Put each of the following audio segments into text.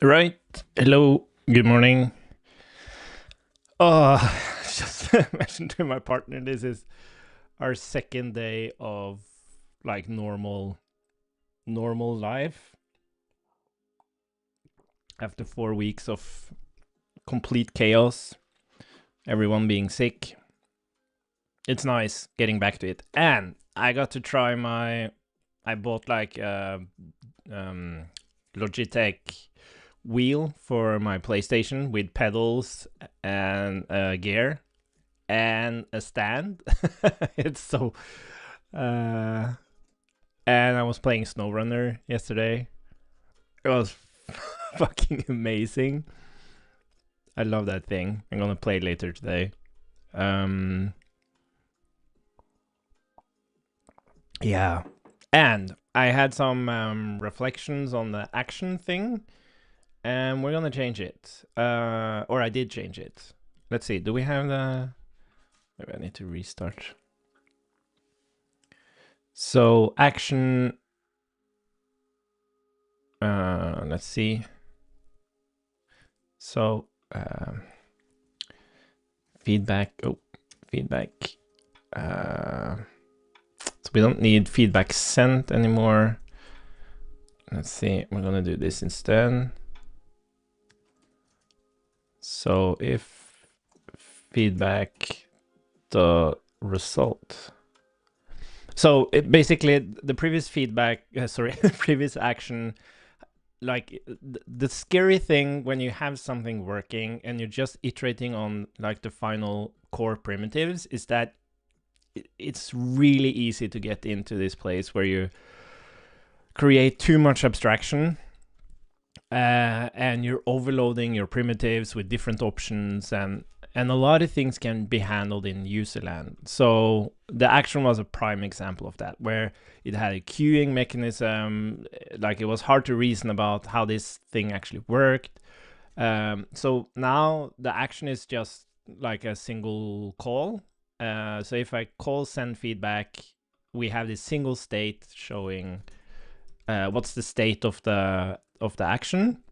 Right. Hello. Good morning. Oh, just mentioned to my partner this is our second day of like normal life after 4 weeks of complete chaos, everyone being sick. It's nice getting back to it. And I got to try I bought like um Logitech wheel for my PlayStation with pedals and gear and a stand. It's so uh and I was playing SnowRunner yesterday. It was fucking amazing. I love that thing. I'm gonna play it later today. Um yeah. And I had some reflections on the action thing, and we're gonna change it. Or I did change it. Let's see. Do we have the? Maybe I need to restart. So action. Let's see. So feedback. Oh, feedback. So we don't need feedback sent anymore. Let's see. We're gonna do this instead. So if feedback the result. So it basically the previous feedback, the previous action, like the scary thing when you have something working and you're just iterating on like the final core primitives is that it's really easy to get into this place where you create too much abstraction and you're overloading your primitives with different options, and a lot of things can be handled in userland. So the action was a prime example of that, where it had a queuing mechanism. Like it was hard to reason about how this thing actually worked. So now the action is just like a single call. So if I call send feedback, we have this single state showing what's the state of the action.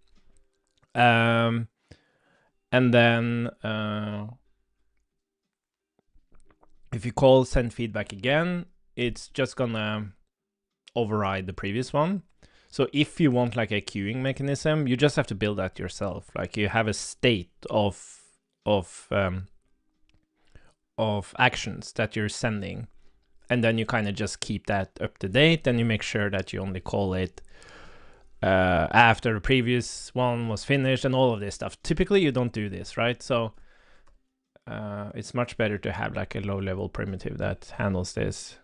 And then if you call send feedback again, it's just gonna override the previous one. So if you want like a queuing mechanism, you just have to build that yourself. Like you have a state of actions that you're sending, and then you kind of just keep that up to date, and you make sure that you only call it after the previous one was finished and all of this stuff. Typically, you don't do this, right? So it's much better to have like a low-level primitive that handles this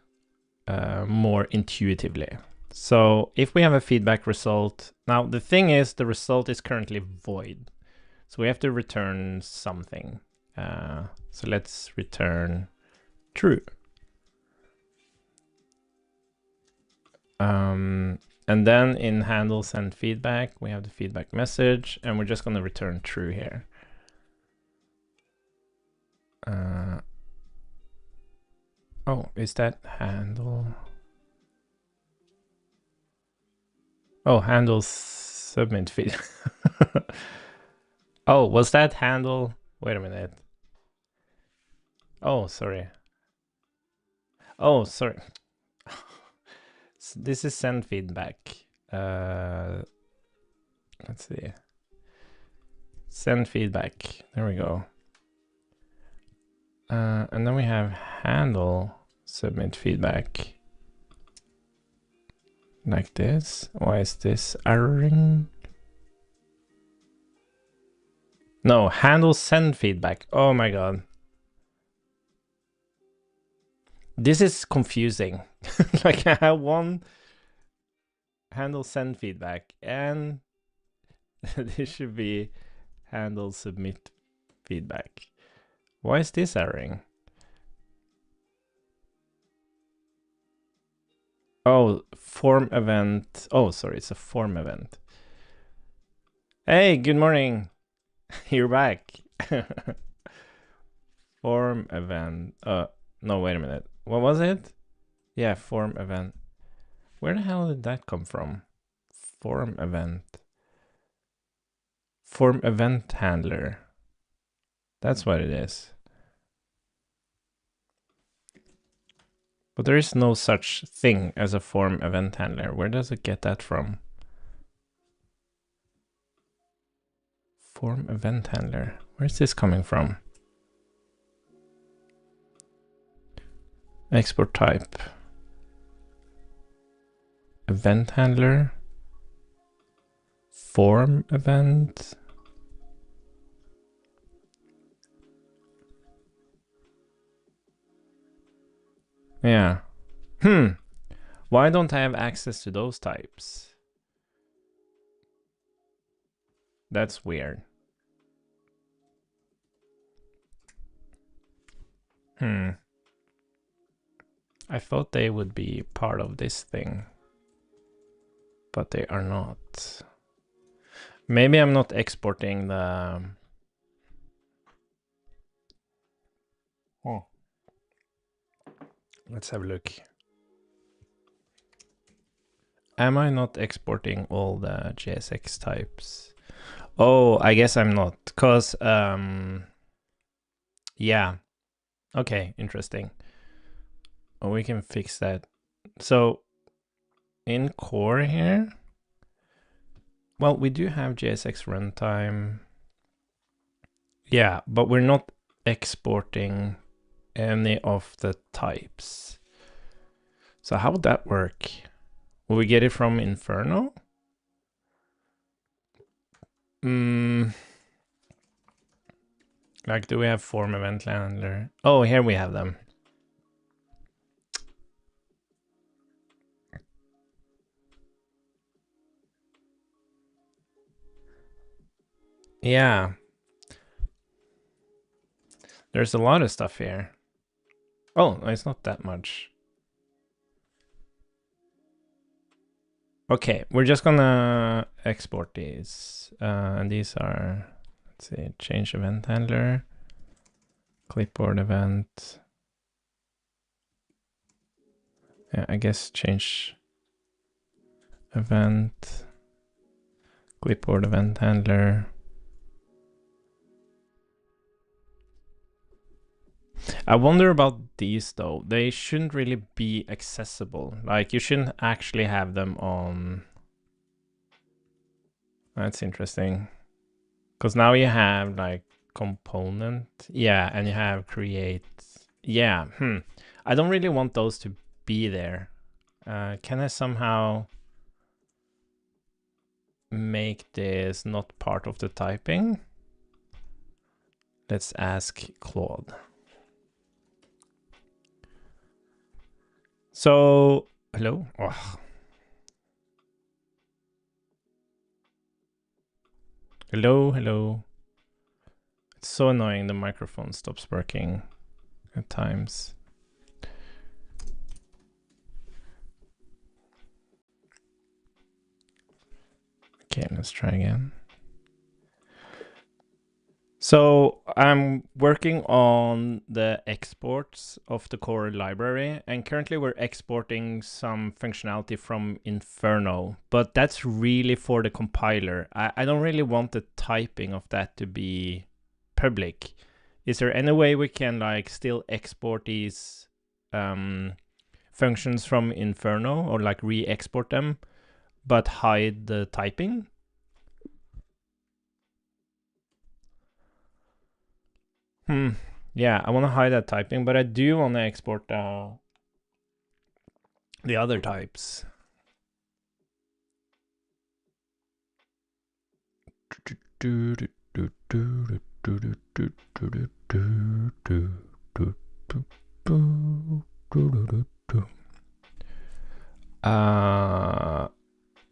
more intuitively. So if we have a feedback result, now the thing is the result is currently void. So we have to return something. So let's return true. And then in handle send feedback, we have the feedback message, and we're just going to return true here. Oh, is that handle? Oh, handle submit feed. Oh, was that handle? Wait a minute. Oh, sorry. Oh, sorry. This is send feedback. Let's see. Send feedback. There we go. And then we have handle submit feedback. Like this. Why is this erroring? No, handle send feedback. Oh my god. This is confusing. Like I have one handle send feedback, and this should be handle submit feedback. Why is this erroring? Oh, form event. Oh, sorry, it's a form event. Hey, good morning. You're back. Form event. No, wait a minute. What was it? Yeah, form event. Where the hell did that come from? Form event. Form event handler. That's what it is. But there is no such thing as a form event handler. Where does it get that from? Form event handler. Where's this coming from? Export type. Event handler. Form event. Yeah. Why don't I have access to those types? That's weird. I thought they would be part of this thing, but they are not. Maybe I'm not exporting the... Oh. Let's have a look. Am I not exporting all the JSX types? Oh, I guess I'm not, because, yeah. Okay, interesting. Oh, we can fix that. So, in core here, well, we do have JSX runtime. Yeah, but we're not exporting any of the types. So how would that work? Will we get it from Inferno? Like, do we have form event handler? Oh, here we have them. Yeah. There's a lot of stuff here. Oh, it's not that much. Okay, we're just gonna export these. And these are, let's see, change event handler, clipboard event. Yeah, I guess change event, clipboard event handler. I wonder about these though. They shouldn't really be accessible. Like, you shouldn't actually have them on. That's interesting. Because now you have like component. Yeah, and you have create. Yeah, I don't really want those to be there. Can I somehow make this not part of the typing? Let's ask Claude. So, hello? Oh. Hello. It's so annoying, the microphone stops working at times. Okay, let's try again. So I'm working on the exports of the core library, and currently we're exporting some functionality from Inferno, but that's really for the compiler. I don't really want the typing of that to be public. Is there any way we can like still export these functions from Inferno, or like re-export them, but hide the typing? Yeah, I want to hide that typing, but I do want to export the other types.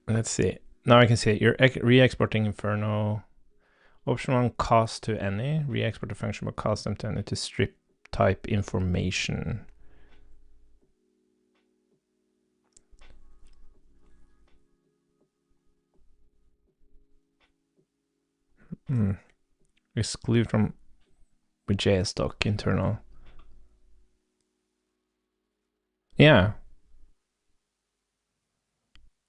Let's see. Now I can see it. You're re-exporting Inferno. Option 1, cast to any. Re-export the function, but cast them to any to strip type information. Exclude from with JSDoc internal. Yeah.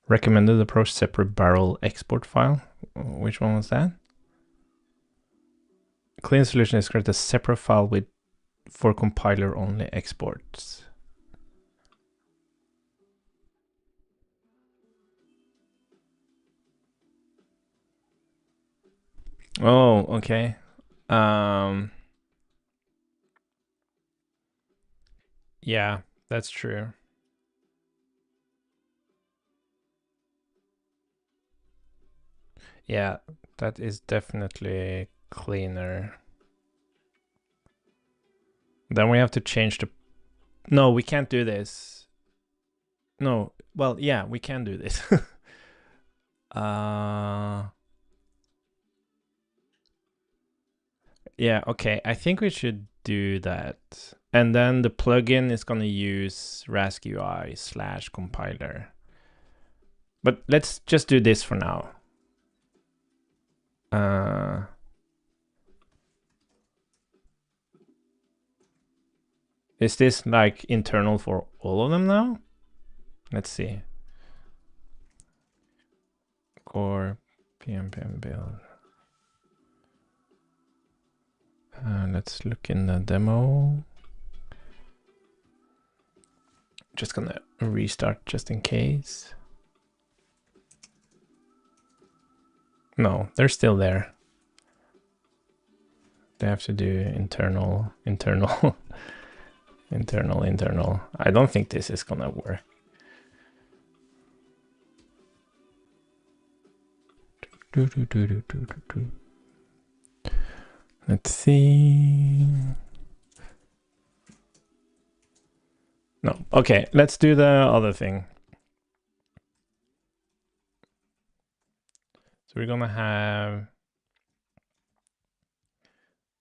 Recommended approach separate barrel export file. Which one was that? clean solution is create a separate file for compiler only exports. Oh, okay. Yeah, that's true. Yeah, that is definitely cleaner. Then we have to change the... No, we can't do this. No, well, yeah, we can do this. Yeah, okay. I think we should do that. And then the plugin is going to use RASK UI / compiler. But let's just do this for now. Is this like internal for all of them now? Let's see. Core pm build. Let's look in the demo. Just gonna restart just in case. No, they're still there. They have to do internal. Internal. I don't think this is gonna work. Let's see. No, okay, let's do the other thing. So we're gonna have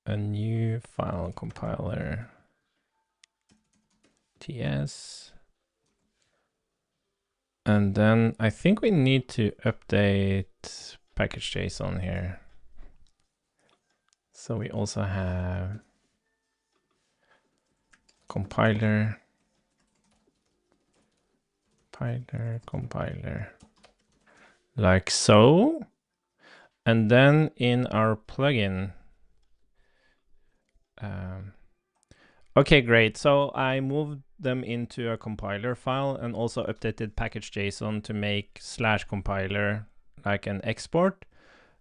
a new file compiler ts, and then I think we need to update package.json here. So we also have compiler, like so. And then in our plugin, okay, great. So I moved them into a compiler file and also updated package.json to make /compiler like an export.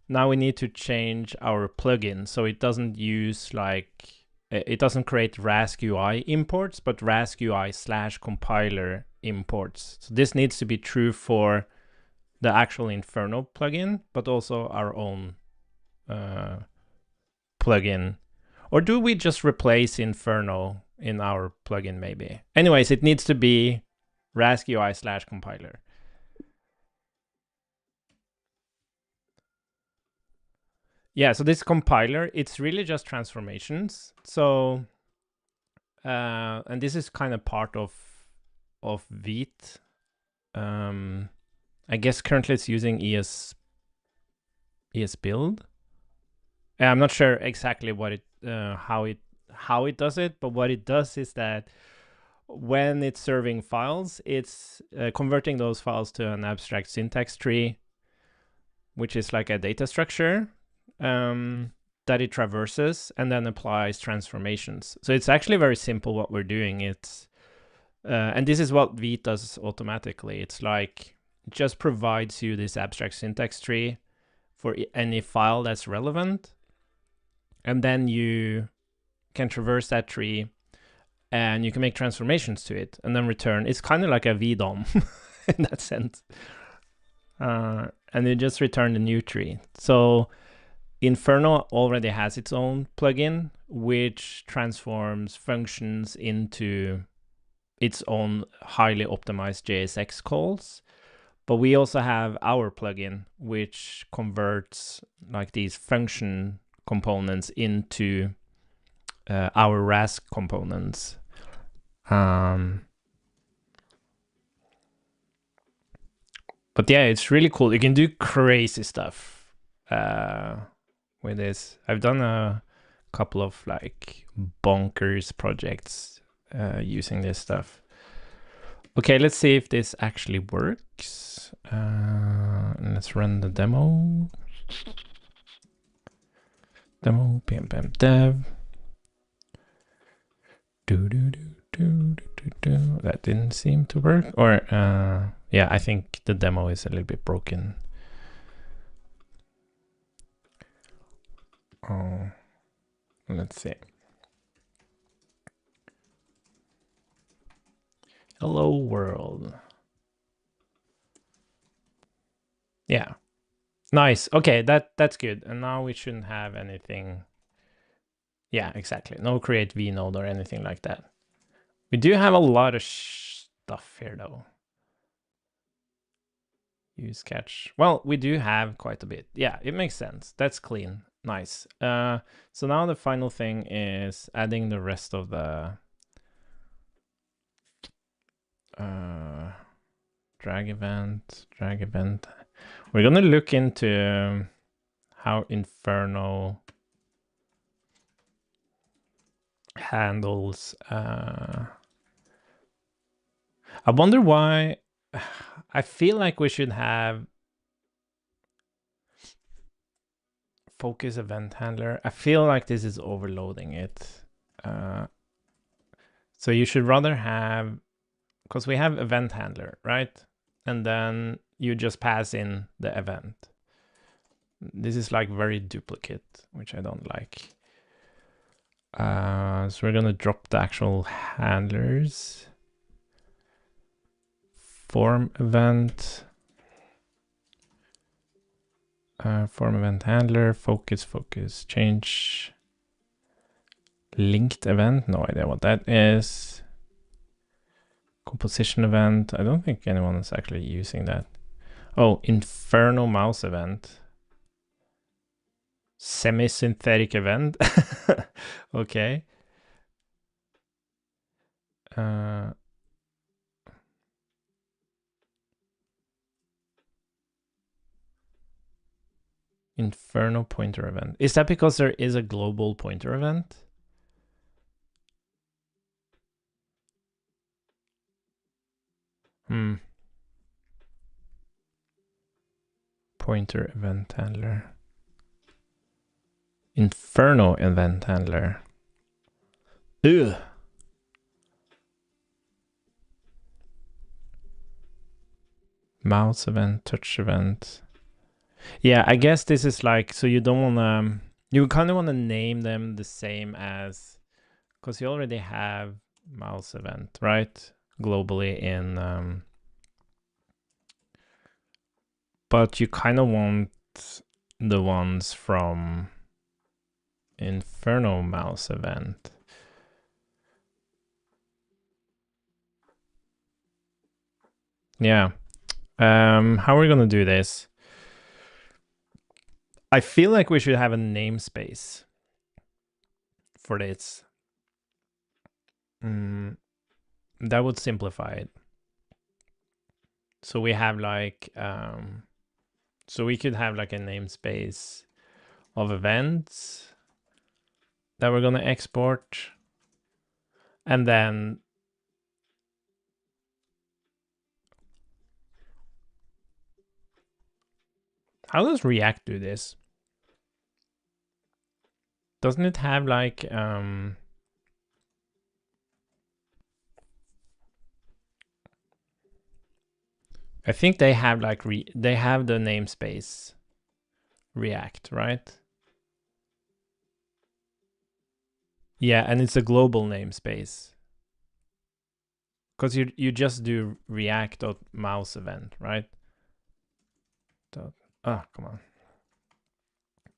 Now we need to change our plugin so it doesn't use like, it doesn't create RASK UI imports, but RASK UI /compiler imports. So this needs to be true for the actual Inferno plugin, but also our own plugin. Or do we just replace Inferno in our plugin maybe? Anyways, it needs to be RASK UI /compiler. Yeah, so this compiler, it's really just transformations. So, and this is kind of part of Vite. I guess currently it's using ES build. I'm not sure exactly what it, how it does it, but what it does is that when it's serving files, it's converting those files to an abstract syntax tree, which is like a data structure that it traverses and then applies transformations. So it's actually very simple what we're doing. It's and this is what Vite does automatically. It's like it just provides you this abstract syntax tree for any file that's relevant, and then you can traverse that tree and you can make transformations to it and then return. It's kind of like a VDOM in that sense. And you just return the new tree. So Inferno already has its own plugin, which transforms functions into its own highly optimized JSX calls. But we also have our plugin, which converts like these function components into our RASK components. But yeah, it's really cool. You can do crazy stuff with this. I've done a couple of like bonkers projects using this stuff. Okay, let's see if this actually works. Let's run the demo. demo pm dev. That didn't seem to work. Or yeah, I think the demo is a little bit broken. Oh, let's see. Hello world. Yeah. Nice. Okay, that's good. And now we shouldn't have anything. Yeah, exactly. No create vnode or anything like that. We do have a lot of stuff here though. Use catch. Well, we do have quite a bit. Yeah, it makes sense. That's clean. Nice. So now the final thing is adding the rest of the drag event. We're gonna look into how Inferno handles. I wonder why. I feel like we should have focus event handler. I feel like this is overloading it. So you should rather have, because we have event handler, right? And then you just pass in the event. This is like very duplicate, which I don't like. So we're gonna drop the actual handlers. Form event. Form event handler, focus, change. Linked event, no idea what that is. Composition event, I don't think anyone is actually using that. Oh, Inferno mouse event. Semi-synthetic event. Okay. Inferno pointer event. Is that because there is a global pointer event? Pointer event handler. Inferno event handler. Ugh. Mouse event, touch event. Yeah, I guess this is like, so you don't want to, you kind of want to name them the same as, because you already have mouse event, right? Globally in, but you kind of want the ones from Inferno mouse event. Yeah. How are we going to do this? I feel like we should have a namespace for this. That would simplify it. So we have like, so we could have like a namespace of events that we're going to export. And then how does React do this? Doesn't it have like, I think they have like, they have the namespace React, right? Yeah, and it's a global namespace. Because you just do React.mouse event, right? Oh, come on.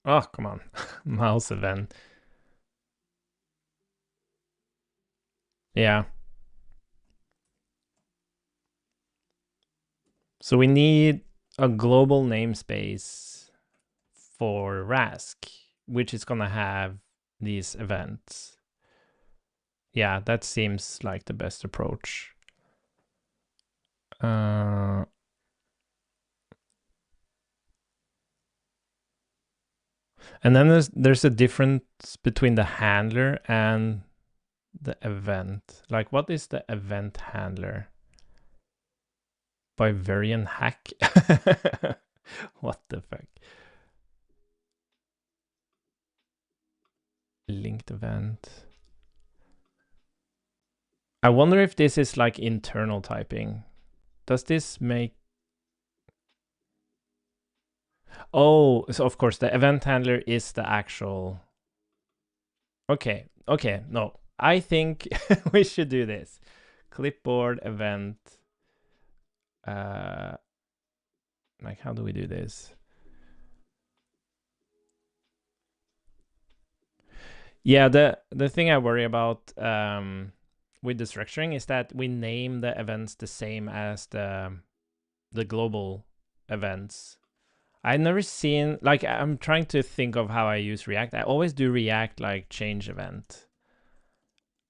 Oh, come on. Mouse event. Yeah. So we need a global namespace for RASK, which is going to have these events. Yeah, that seems like the best approach. And then there's a difference between the handler and the event. Like, what is the event handler? Bivarian hack? What the fuck? React event. I wonder if this is like internal typing. Does this make... Oh, so of course the event handler is the actual... Okay, no. I think we should do this. Clipboard event. Like, how do we do this? Yeah, the thing I worry about with the structuring is that we name the events the same as the global events. I've never seen, like, I'm trying to think of how I use React. I always do React like change event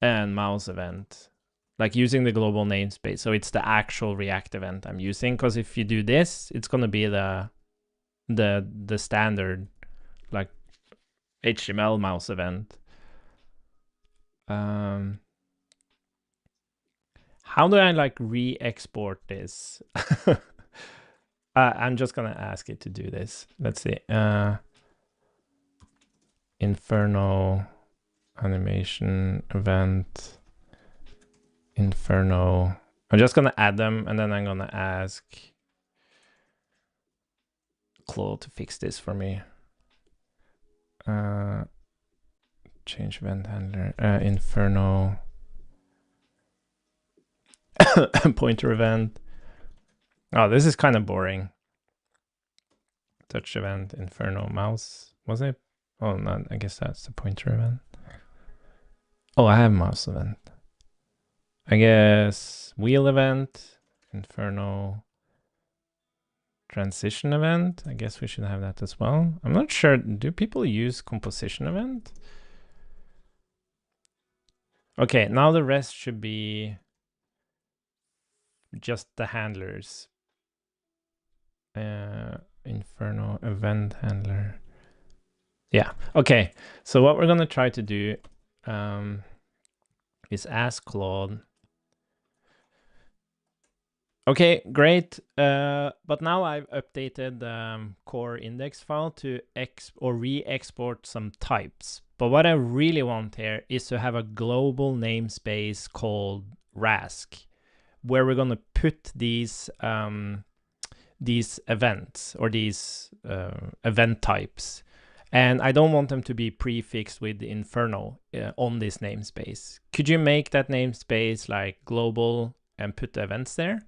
and mouse event, like using the global namespace. So it's the actual React event I'm using, because if you do this, it's gonna be the standard like HTML mouse event. How do I like re-export this? I'm just gonna ask it to do this. Let's see. Inferno animation event. Inferno. I'm just gonna add them, and then I'm gonna ask Claude to fix this for me. Change event handler. Inferno. Pointer event. Oh, this is kind of boring. Touch event, Inferno mouse. Was it? Oh, no, I guess that's the pointer event. Oh, I have mouse event. I guess wheel event, Inferno transition event. I guess we should have that as well. I'm not sure. Do people use composition event? Okay, now the rest should be just the handlers. Inferno event handler. Yeah, okay. So what we're gonna try to do is ask Claude. Okay, great. But now I've updated the core index file to re-export some types. But what I really want here is to have a global namespace called RASK, where we're gonna put these events or these event types. And I don't want them to be prefixed with the Inferno on this namespace. Could you make that namespace like global and put the events there?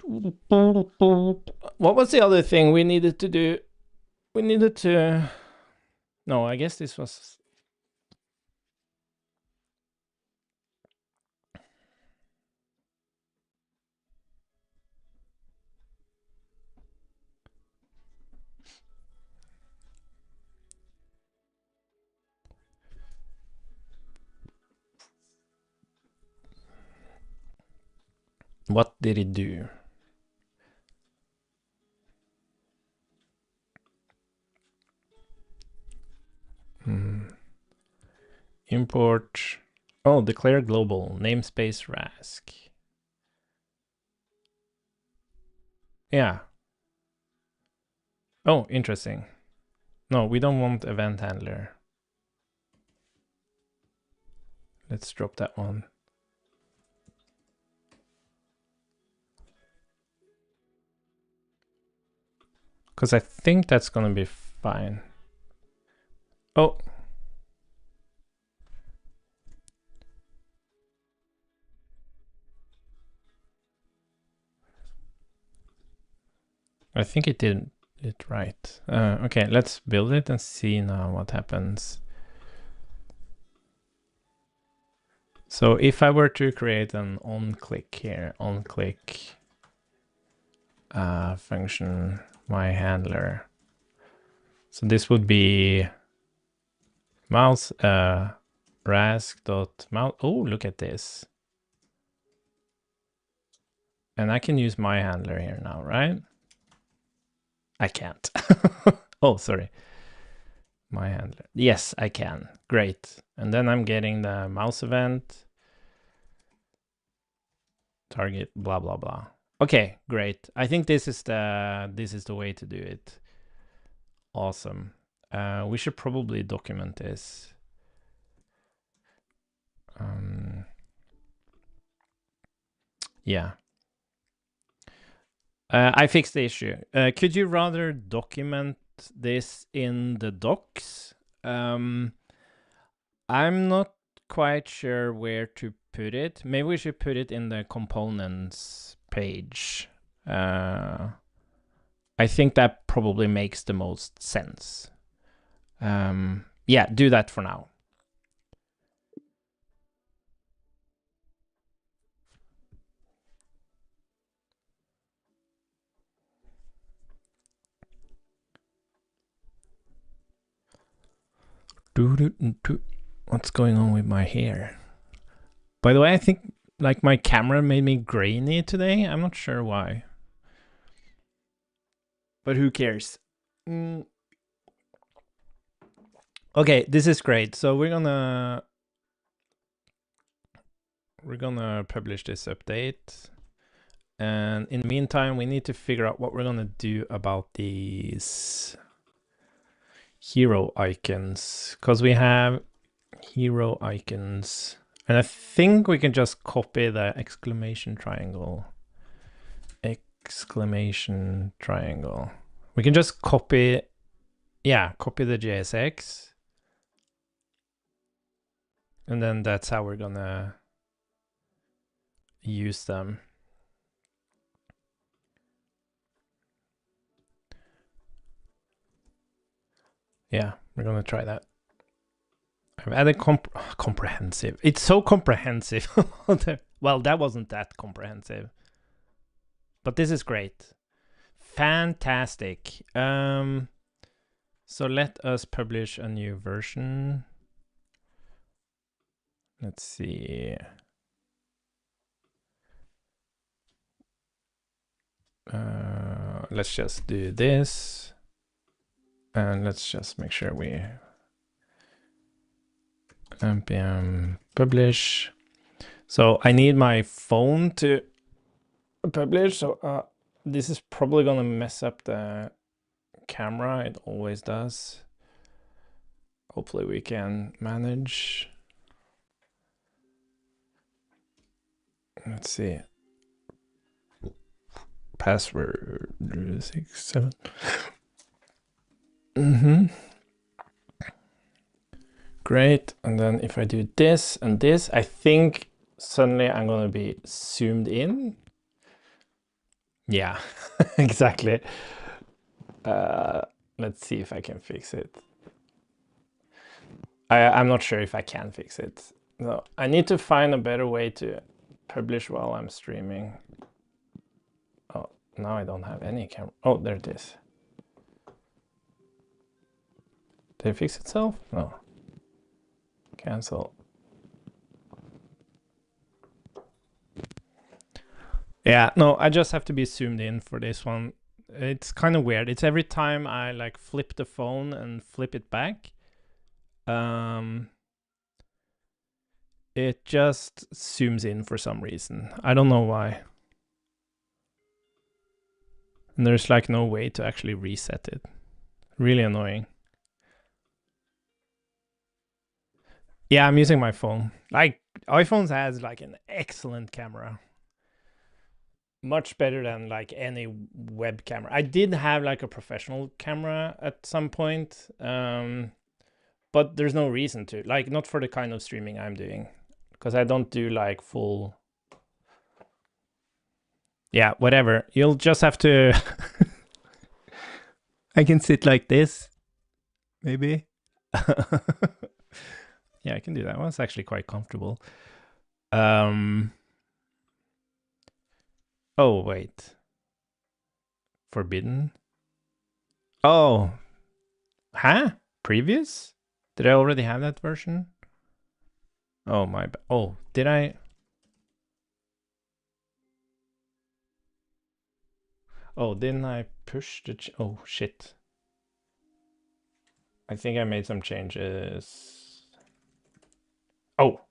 What was the other thing we needed to do? We needed to... No, I guess this was... What did it do? Import. Oh, declare global namespace RASK. Yeah. Oh, interesting. No, we don't want event handler. Let's drop that one. Because I think that's gonna be fine. Oh. I think it did it right. Okay, let's build it and see now what happens. So if I were to create an on-click here, on-click function, my handler. So this would be mouse rask.mouse. Oh, look at this. And I can use my handler here now, right? I can't. Oh, sorry. My handler. Yes, I can. Great. And then I'm getting the mouse event. Target, blah, blah, blah. Okay, great. I think this is the way to do it. Awesome. We should probably document this. Yeah. I fixed the issue. Could you rather document this in the docs? I'm not quite sure where to put it. Maybe we should put it in the components page. I think that probably makes the most sense. Yeah, do that for now. What's going on with my hair? By the way, I think like my camera made me grainy today. I'm not sure why. But who cares? Okay, this is great. So we're gonna publish this update. And in the meantime, we need to figure out what we're gonna do about these hero icons, because we have hero icons, and I think we can just copy the exclamation triangle. We can just copy, yeah, copy the JSX, and then that's how we're gonna use them. Yeah, we're gonna try that. I've added comprehensive. It's so comprehensive. Well, that wasn't that comprehensive. But this is great. Fantastic. So let us publish a new version. Let's see. Let's just do this. And let's just make sure we npm publish. So I need my phone to publish. So this is probably gonna mess up the camera. It always does. Hopefully we can manage. Let's see. Password 67. Great. And then if I do this and this, I think suddenly I'm going to be zoomed in. Yeah, exactly. Let's see if I can fix it. I'm not sure if I can fix it. No, I need to find a better way to publish while I'm streaming. Oh, now I don't have any camera. Oh, there it is. Did it fix itself? No. Cancel. Yeah, no, I just have to be zoomed in for this one. It's kind of weird. It's every time I like flip the phone and flip it back. It just zooms in for some reason. I don't know why. And there's like no way to actually reset it. Really annoying. Yeah, I'm using my phone. Like iPhones has like an excellent camera. Much better than like any web camera. I did have like a professional camera at some point. But there's no reason to, like, not for the kind of streaming I'm doing, because I don't do like full. Yeah, whatever. You'll just have to. I can sit like this, maybe. Yeah, I can do that. Well, it's actually quite comfortable. Oh, wait. Forbidden? Oh. Huh? Previous? Did I already have that version? Oh, my. Oh, did I? Oh, didn't I push the. Oh, shit. I think I made some changes. Oh.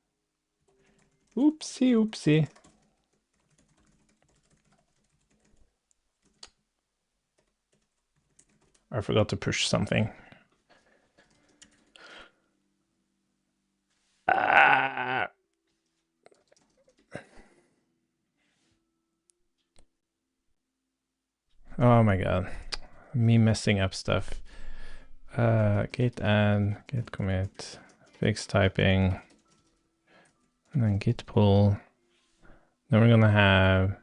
Oopsie, oopsie. I forgot to push something. Oh my god. Me messing up stuff. Git add, git commit, fix typing, and then git pull. Then we're gonna have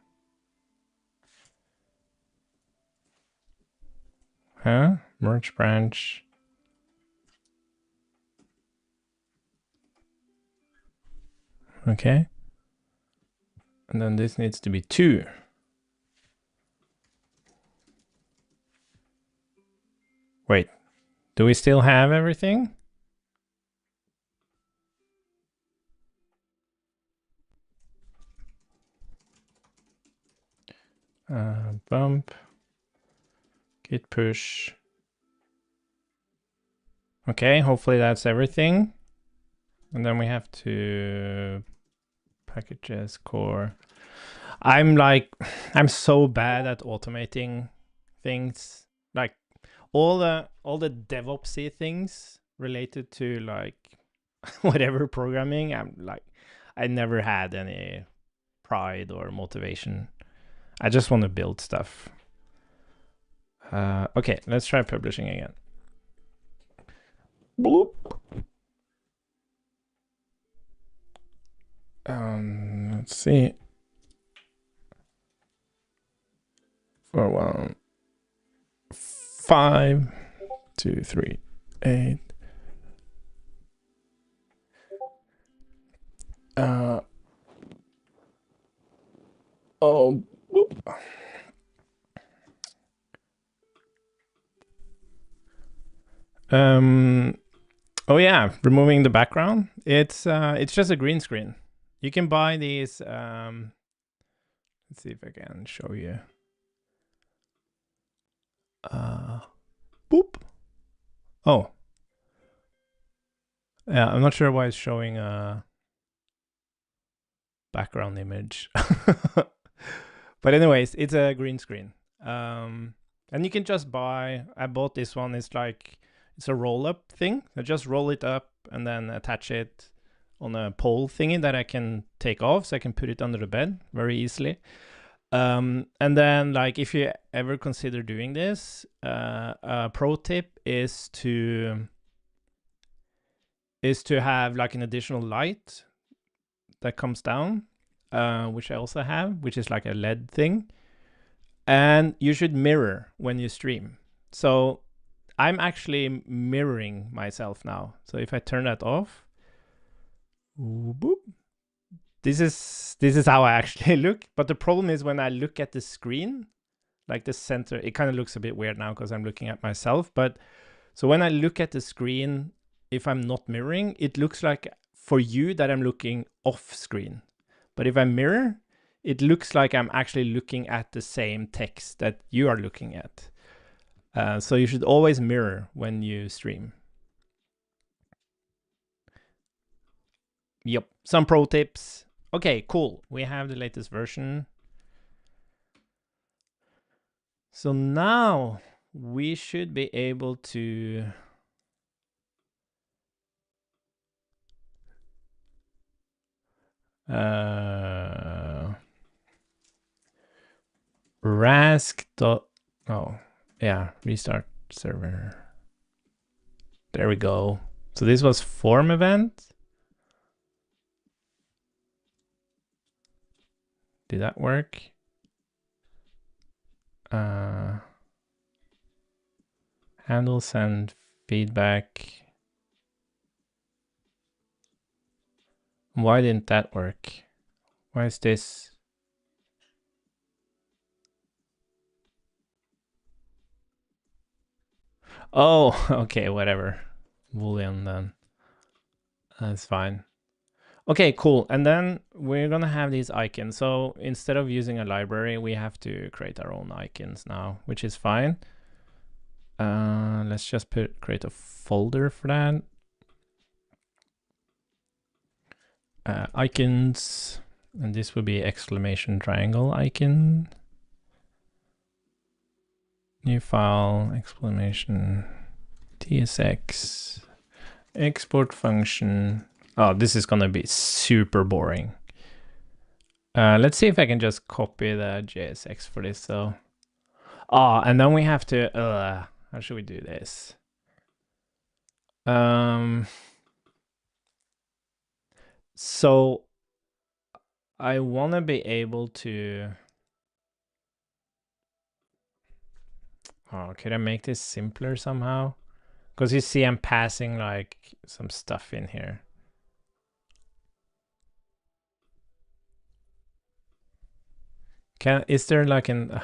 merge branch. Okay. And then this needs to be 2. Wait, do we still have everything? Bump, git push. Okay, hopefully that's everything. And then we have to packages core. I'm so bad at automating things. Like all the DevOpsy things related to like whatever programming. I never had any pride or motivation. I just want to build stuff. Okay, let's try publishing again. Bloop. Let's see. 4, 1, 5, 2, 3, 8. Oh, boop. Oh yeah, removing the background. It's just a green screen. You can buy these. Let's see if I can show you. Boop. Oh. Yeah, I'm not sure why it's showing a background image. But anyways, it's a green screen. And you can just buy, I bought this one. It's a roll-up thing. I just roll it up and then attach it on a pole thingy that I can take off, so I can put it under the bed very easily. And then like if you ever consider doing this, a pro tip is to have like an additional light that comes down, which I also have, which is like a LED thing. And you should mirror when you stream. So I'm actually mirroring myself now. So if I turn that off, boop, this is how I actually look. But the problem is when I look at the screen, like the center, it kind of looks a bit weird now because I'm looking at myself. But so when I look at the screen, if I'm not mirroring, it looks like for you that I'm looking off screen. But if I mirror, it looks like I'm actually looking at the same text that you are looking at. So you should always mirror when you stream. Yep, some pro tips. Okay, cool. We have the latest version. So now we should be able to RASK. Oh, yeah, restart server. There we go. So this was form event. Did that work? Handle send feedback. Why didn't that work? Why is this? Oh, okay, whatever. Boolean then. That's fine. Okay, cool. And then we're gonna have these icons. So instead of using a library, we have to create our own icons now, which is fine. Let's just create a folder for that. Icons, and this will be exclamation triangle icon. New file, exclamation, tsx, export function. Oh, this is gonna be super boring. Let's see if I can just copy the JSX for this though. Oh, and then we have to, how should we do this? So I want to be able to, oh, could I make this simpler somehow? Because you see I'm passing like some stuff in here. Is there like an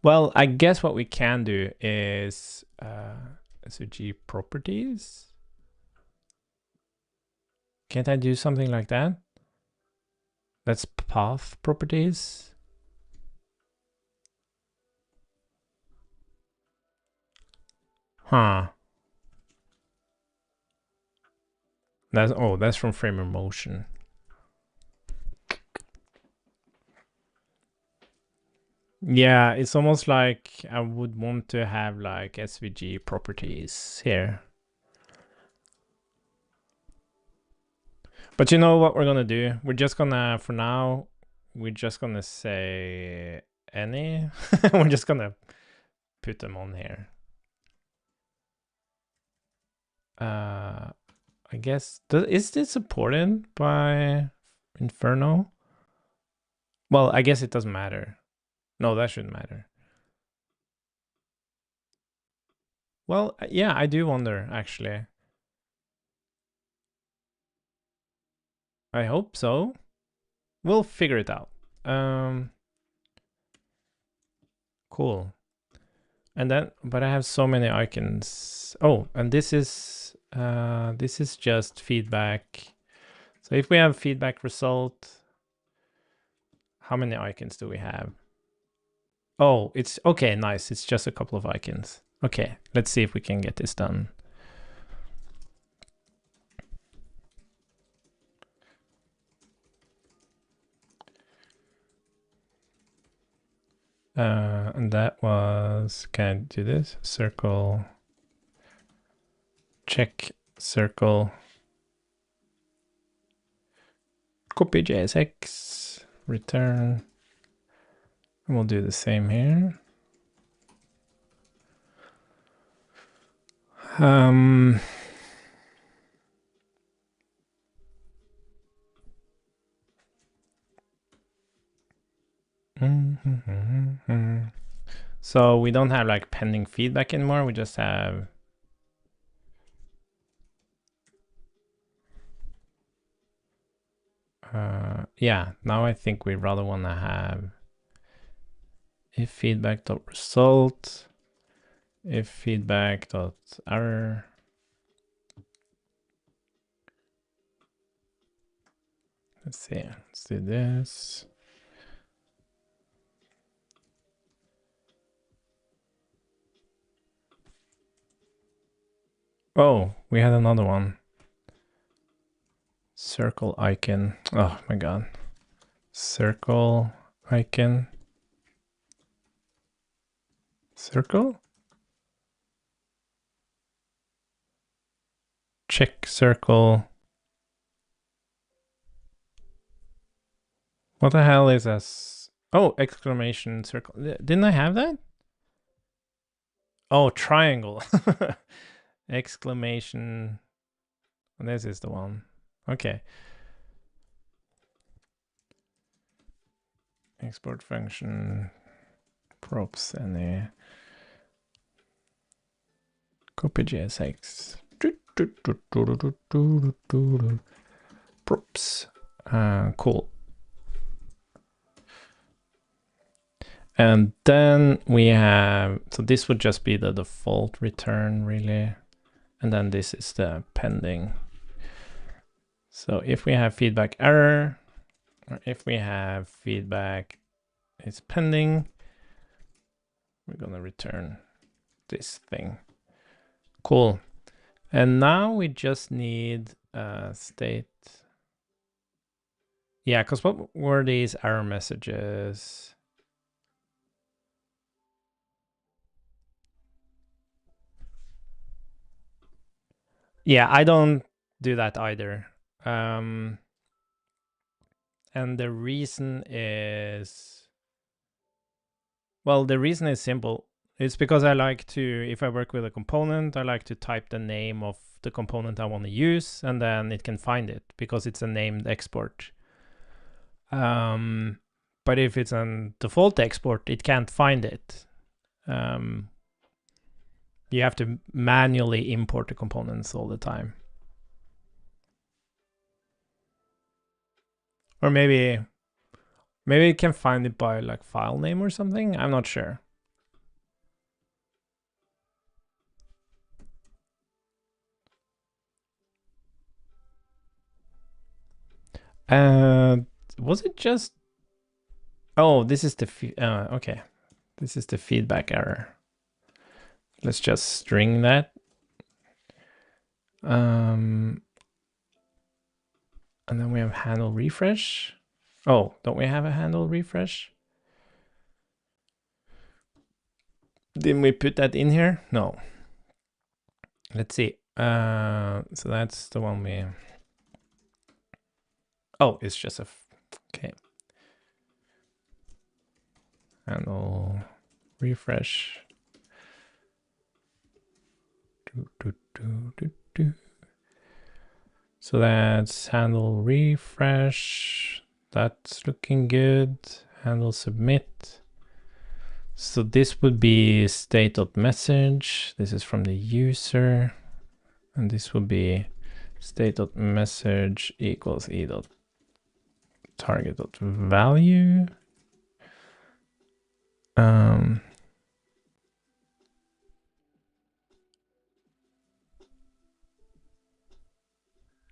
well, I guess what we can do is SVG properties. Can't I do something like that? That's path properties. Huh. That's from frame of motion. Yeah, it's almost like I would want to have like SVG properties here. But you know what we're gonna do? We're just gonna, for now, we're just gonna say any. We're just gonna put them on here. I guess, is this supported by Inferno? Well, I guess it doesn't matter. No, that shouldn't matter. Well, yeah, I do wonder, actually. I hope so. We'll figure it out. Cool. And then, but I have so many icons. Oh, and this is just feedback. So if we have feedback result, how many icons do we have? Oh, it's okay, nice. It's just a couple of icons. Okay, let's see if we can get this done. And that was, can I do this? Circle, check, circle, copy JSX, return. And we'll do the same here. So we don't have like pending feedback anymore. We just have yeah, now I think we rather want to have if feedback dot result, if feedback dot error. Let's see, let's do this. Oh, we had another one. Circle icon. Oh my god. Circle icon. Circle? Check circle. What the hell is this? Oh, exclamation circle. Didn't I have that? Oh, triangle. Exclamation. This is the one. Okay. Export function. Props any. Copy JSX. Props. Cool. And then we have, so this would just be the default return really. And then this is the pending. So if we have feedback error, or if we have feedback is pending, we're gonna return this thing. Cool. And now we just need state. Yeah, because what were these error messages? Yeah, I don't do that either. And the reason is, well, the reason is simple. It's because I like to, if I work with a component, I like to type the name of the component I want to use, and then it can find it because it's a named export. But if it's a default export, it can't find it. You have to manually import the components all the time. Or maybe it can find it by like file name or something. I'm not sure. Was it just? Oh, this is the okay. This is the feedback error. Let's just string that. And then we have handle refresh. Oh, don't we have a handle refresh? Didn't we put that in here? No. Let's see. So that's the one we. Oh, it's just a. Okay. Handle refresh. So that's handle refresh. That's looking good. Handle submit. So this would be state.message. This is from the user. And this would be state.message equals e.target.value.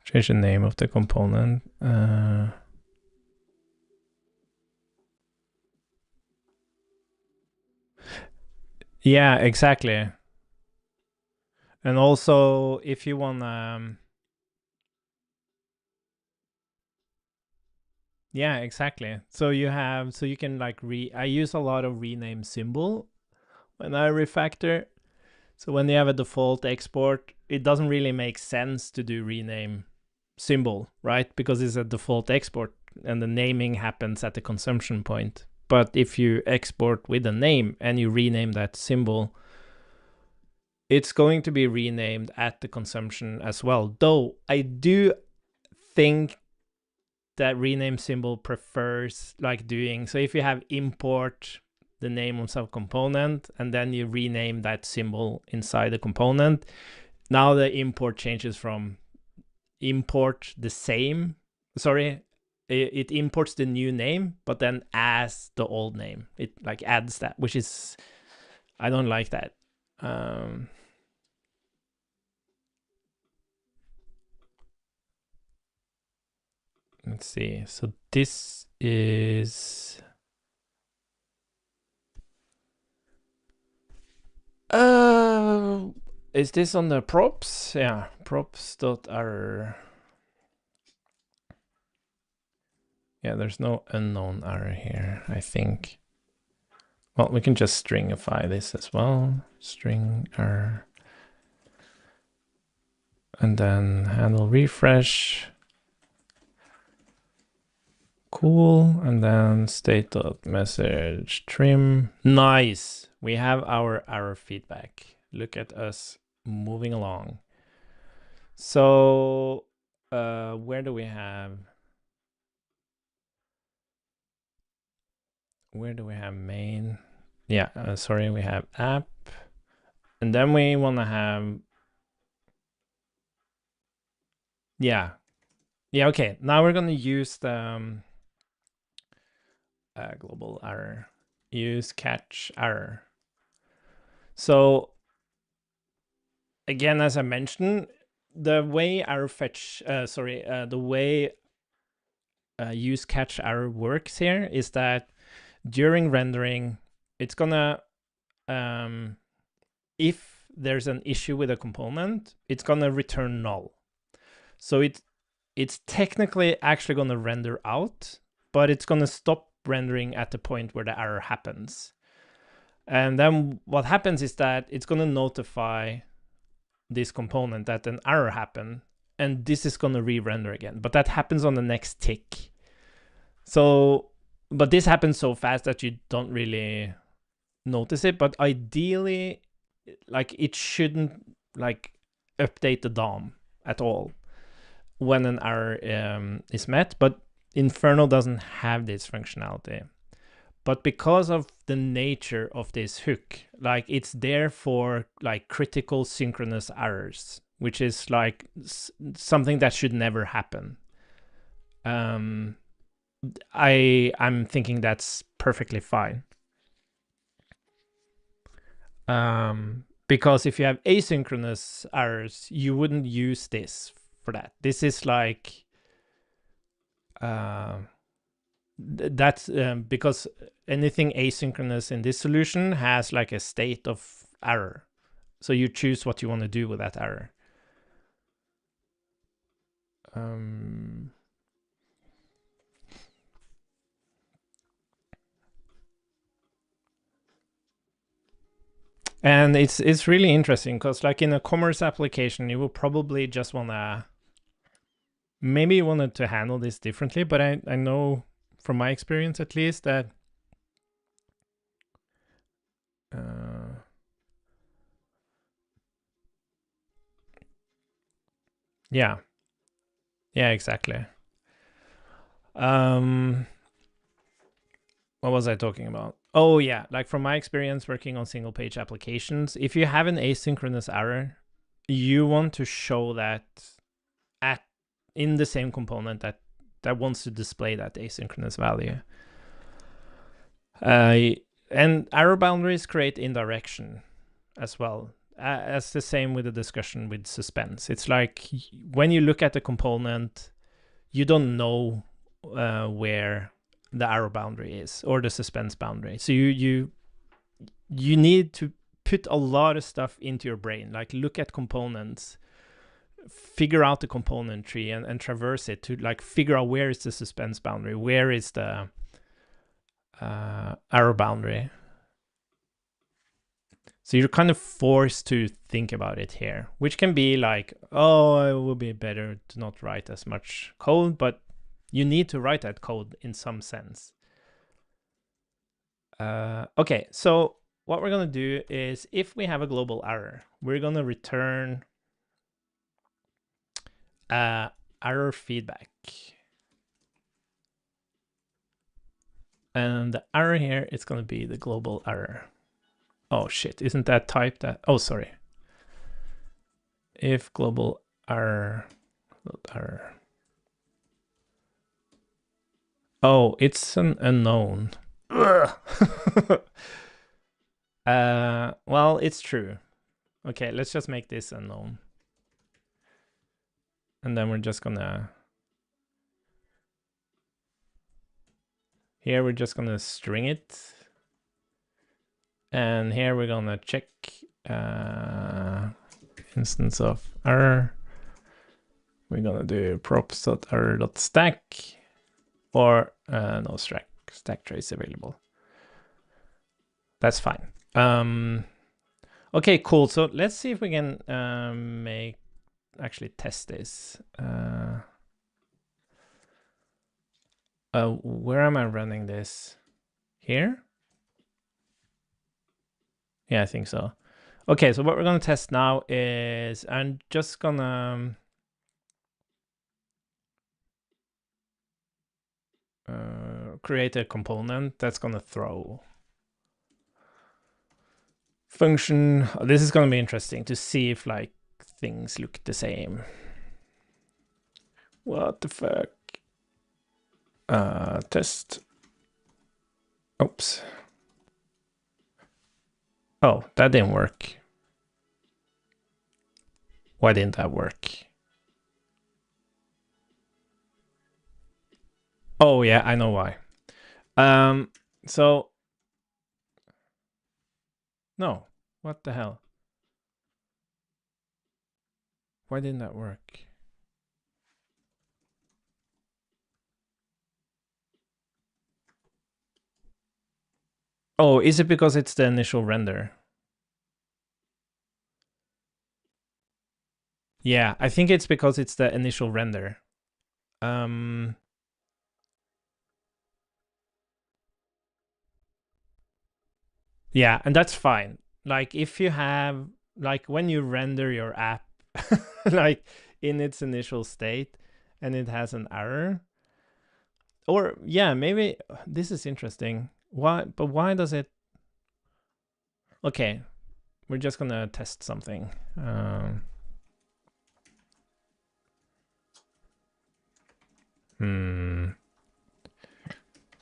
Change the name of the component. Yeah, exactly. And also, if you want, yeah, exactly. So you have, so you can like I use a lot of rename symbol when I refactor. So when you have a default export, it doesn't really make sense to do rename symbol, right? Because it's a default export and the naming happens at the consumption point. But if you export with a name and you rename that symbol, it's going to be renamed at the consumption as well. Though I do think that rename symbol prefers like doing, so if you have import the name of some component and then you rename that symbol inside the component, now the import changes from import the same, sorry, it imports the new name, but then as the old name, it like adds that, which is, I don't like that. Let's see. So this is is this on the props? Yeah, props.error. Yeah, there's no unknown error here, I think. Well, we can just stringify this as well. String error. And then handle refresh. Cool. And then state.message trim. Nice. We have our error feedback. Look at us moving along. So where do we have main? Yeah, sorry, we have app. And then we want to have, yeah, okay. Now we're going to use the global error, use catch error. So again, as I mentioned, the way error fetch, the way use catch error works here is that during rendering, it's gonna, if there's an issue with a component, it's gonna return null. So it's technically actually gonna render out, but it's gonna stop rendering at the point where the error happens. And then what happens is that it's gonna notify this component that an error happened, and this is gonna re-render again. But that happens on the next tick. So, but this happens so fast that you don't really notice it. But ideally, like, it shouldn't like update the DOM at all when an error is met. But Inferno doesn't have this functionality. But because of the nature of this hook, like, it's there for like critical synchronous errors, which is like something that should never happen. I'm thinking that's perfectly fine. Because if you have asynchronous errors, you wouldn't use this for that. This is like that's because anything asynchronous in this solution has like a state of error. So you choose what you want to do with that error. And it's really interesting because, like, in a commerce application, you will probably just wanna, maybe you wanted to handle this differently, but I know from my experience at least that yeah, exactly. What was I talking about? Oh yeah, like from my experience working on single page applications, if you have an asynchronous error, you want to show that in the same component that wants to display that asynchronous value. And error boundaries create indirection as well. As the same with the discussion with suspense. It's like when you look at the component, you don't know where the error boundary is or the suspense boundary. So you need to put a lot of stuff into your brain, like look at components, figure out the component tree and traverse it to like figure out where is the suspense boundary, where is the error boundary. So you're kind of forced to think about it here, which can be like, oh, it would be better to not write as much code, but you need to write that code in some sense. Okay, so what we're going to do is if we have a global error, we're going to return error feedback. And the error here is going to be the global error. Oh shit, isn't that type that? Oh, sorry. If global error. Oh, it's an unknown. Well, it's true. Okay, let's just make this unknown. And then we're just gonna, here we're just gonna string it. And here we're gonna check instance of error. We're gonna do props.error.stack or no stack trace available. That's fine. Okay, cool. So let's see if we can actually test this. Where am I running this? Here? Yeah, I think so. Okay, so what we're gonna test now is I'm just gonna create a component that's gonna throw function. This is gonna be interesting to see if like things look the same. What the fuck? Test. Oops. Oh, that didn't work. Why didn't that work? Oh yeah, I know why. So no, what the hell? Why didn't that work? Oh, is it because it's the initial render? Yeah, I think it's because it's the initial render. Yeah, and that's fine. Like if you have, like when you render your app like in its initial state and it has an error, or yeah, maybe this is interesting. Why does it? Okay, we're just gonna test something.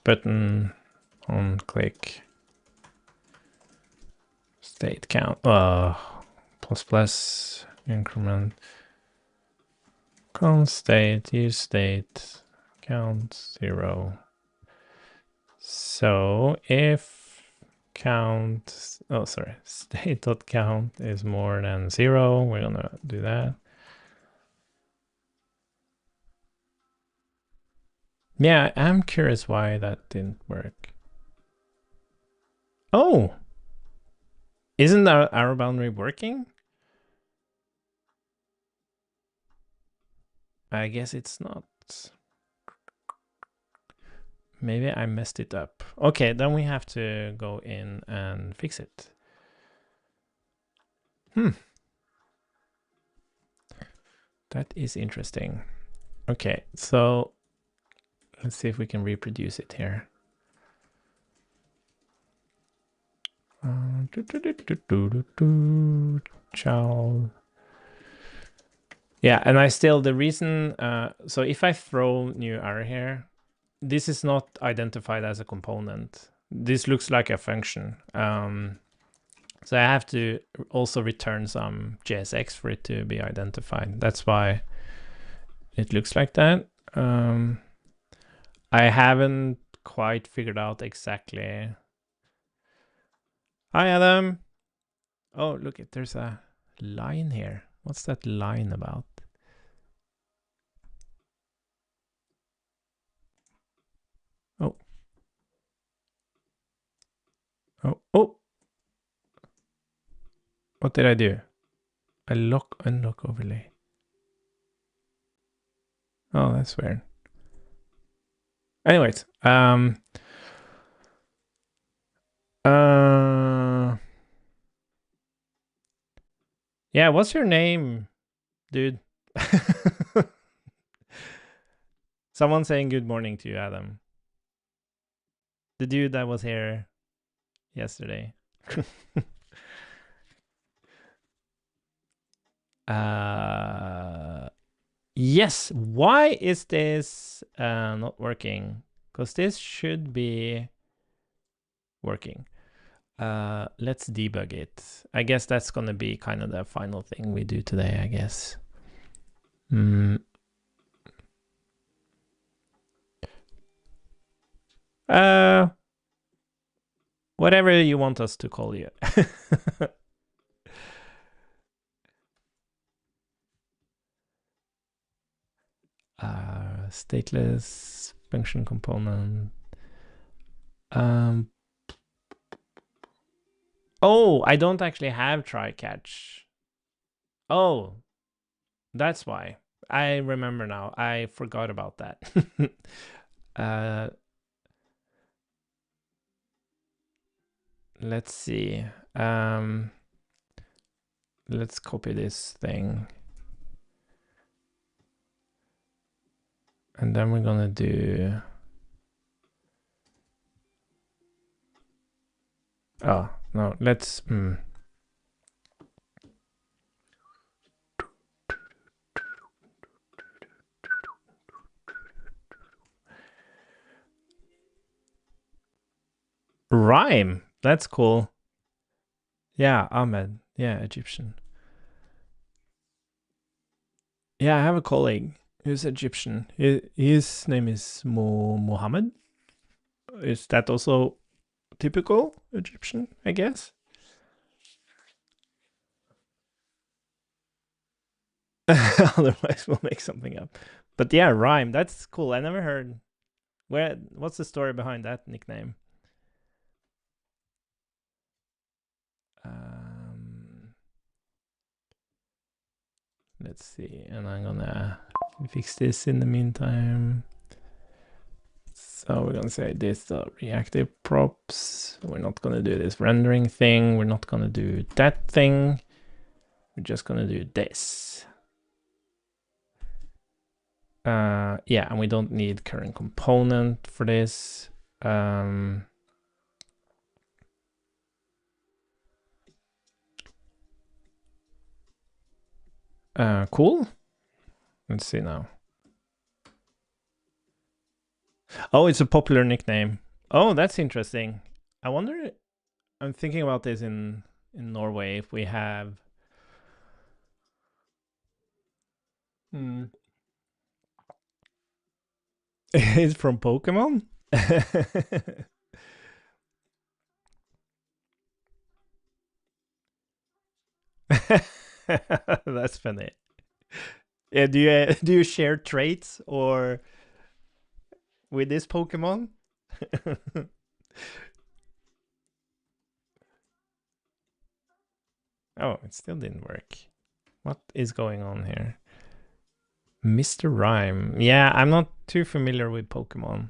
Button on click state count plus increment const state use state count 0. So if count state.count is more than 0, we're gonna do that. Yeah, I'm curious why that didn't work. Oh, isn't our arrow boundary working? I guess it's not. Maybe I messed it up. Okay, then we have to go in and fix it. That is interesting. Okay, so let's see if we can reproduce it here. Ciao. Yeah, and I still, the reason, so if I throw new arrow here, this is not identified as a component. This looks like a function. So I have to also return some JSX for it to be identified. That's why it looks like that. I haven't quite figured out exactly. Hi, Adam. Oh, look, there's a line here. What's that line about? Oh. Oh, oh. What did I do? I unlock overlay. Oh, that's weird. Anyways, yeah, what's your name, dude? Someone saying good morning to you, Adam. The dude that was here yesterday. Yes, why is this not working? Because this should be working. Let's debug it. I guess that's gonna be kind of the final thing we do today, I guess. Whatever you want us to call you. Stateless function component. Oh, I don't actually have try catch. Oh, that's why. I remember now. I forgot about that. Let's see. Let's copy this thing. And then we're gonna do. Oh, no, let's. Rhyme. That's cool. Yeah, Ahmed. Yeah, Egyptian. Yeah, I have a colleague who's Egyptian. His name is Mohammed. Is that also typical Egyptian, I guess? Otherwise, we'll make something up. But yeah, rhyme. That's cool. I never heard. What's the story behind that nickname? Um, let's see. And I'm gonna fix this in the meantime. So we're gonna say this reactive props. We're not gonna do this rendering thing. We're not gonna do that thing. We're just gonna do this. Yeah, and we don't need current component for this. Cool. Let's see now. Oh, it's a popular nickname. Oh, that's interesting. I wonder. I'm thinking about this in Norway if we have. Hmm. It's from Pokemon. That's funny. Yeah, do you share traits or with this Pokemon? Oh, it still didn't work. What is going on here? Mr. Rhyme. Yeah, I'm not too familiar with Pokemon.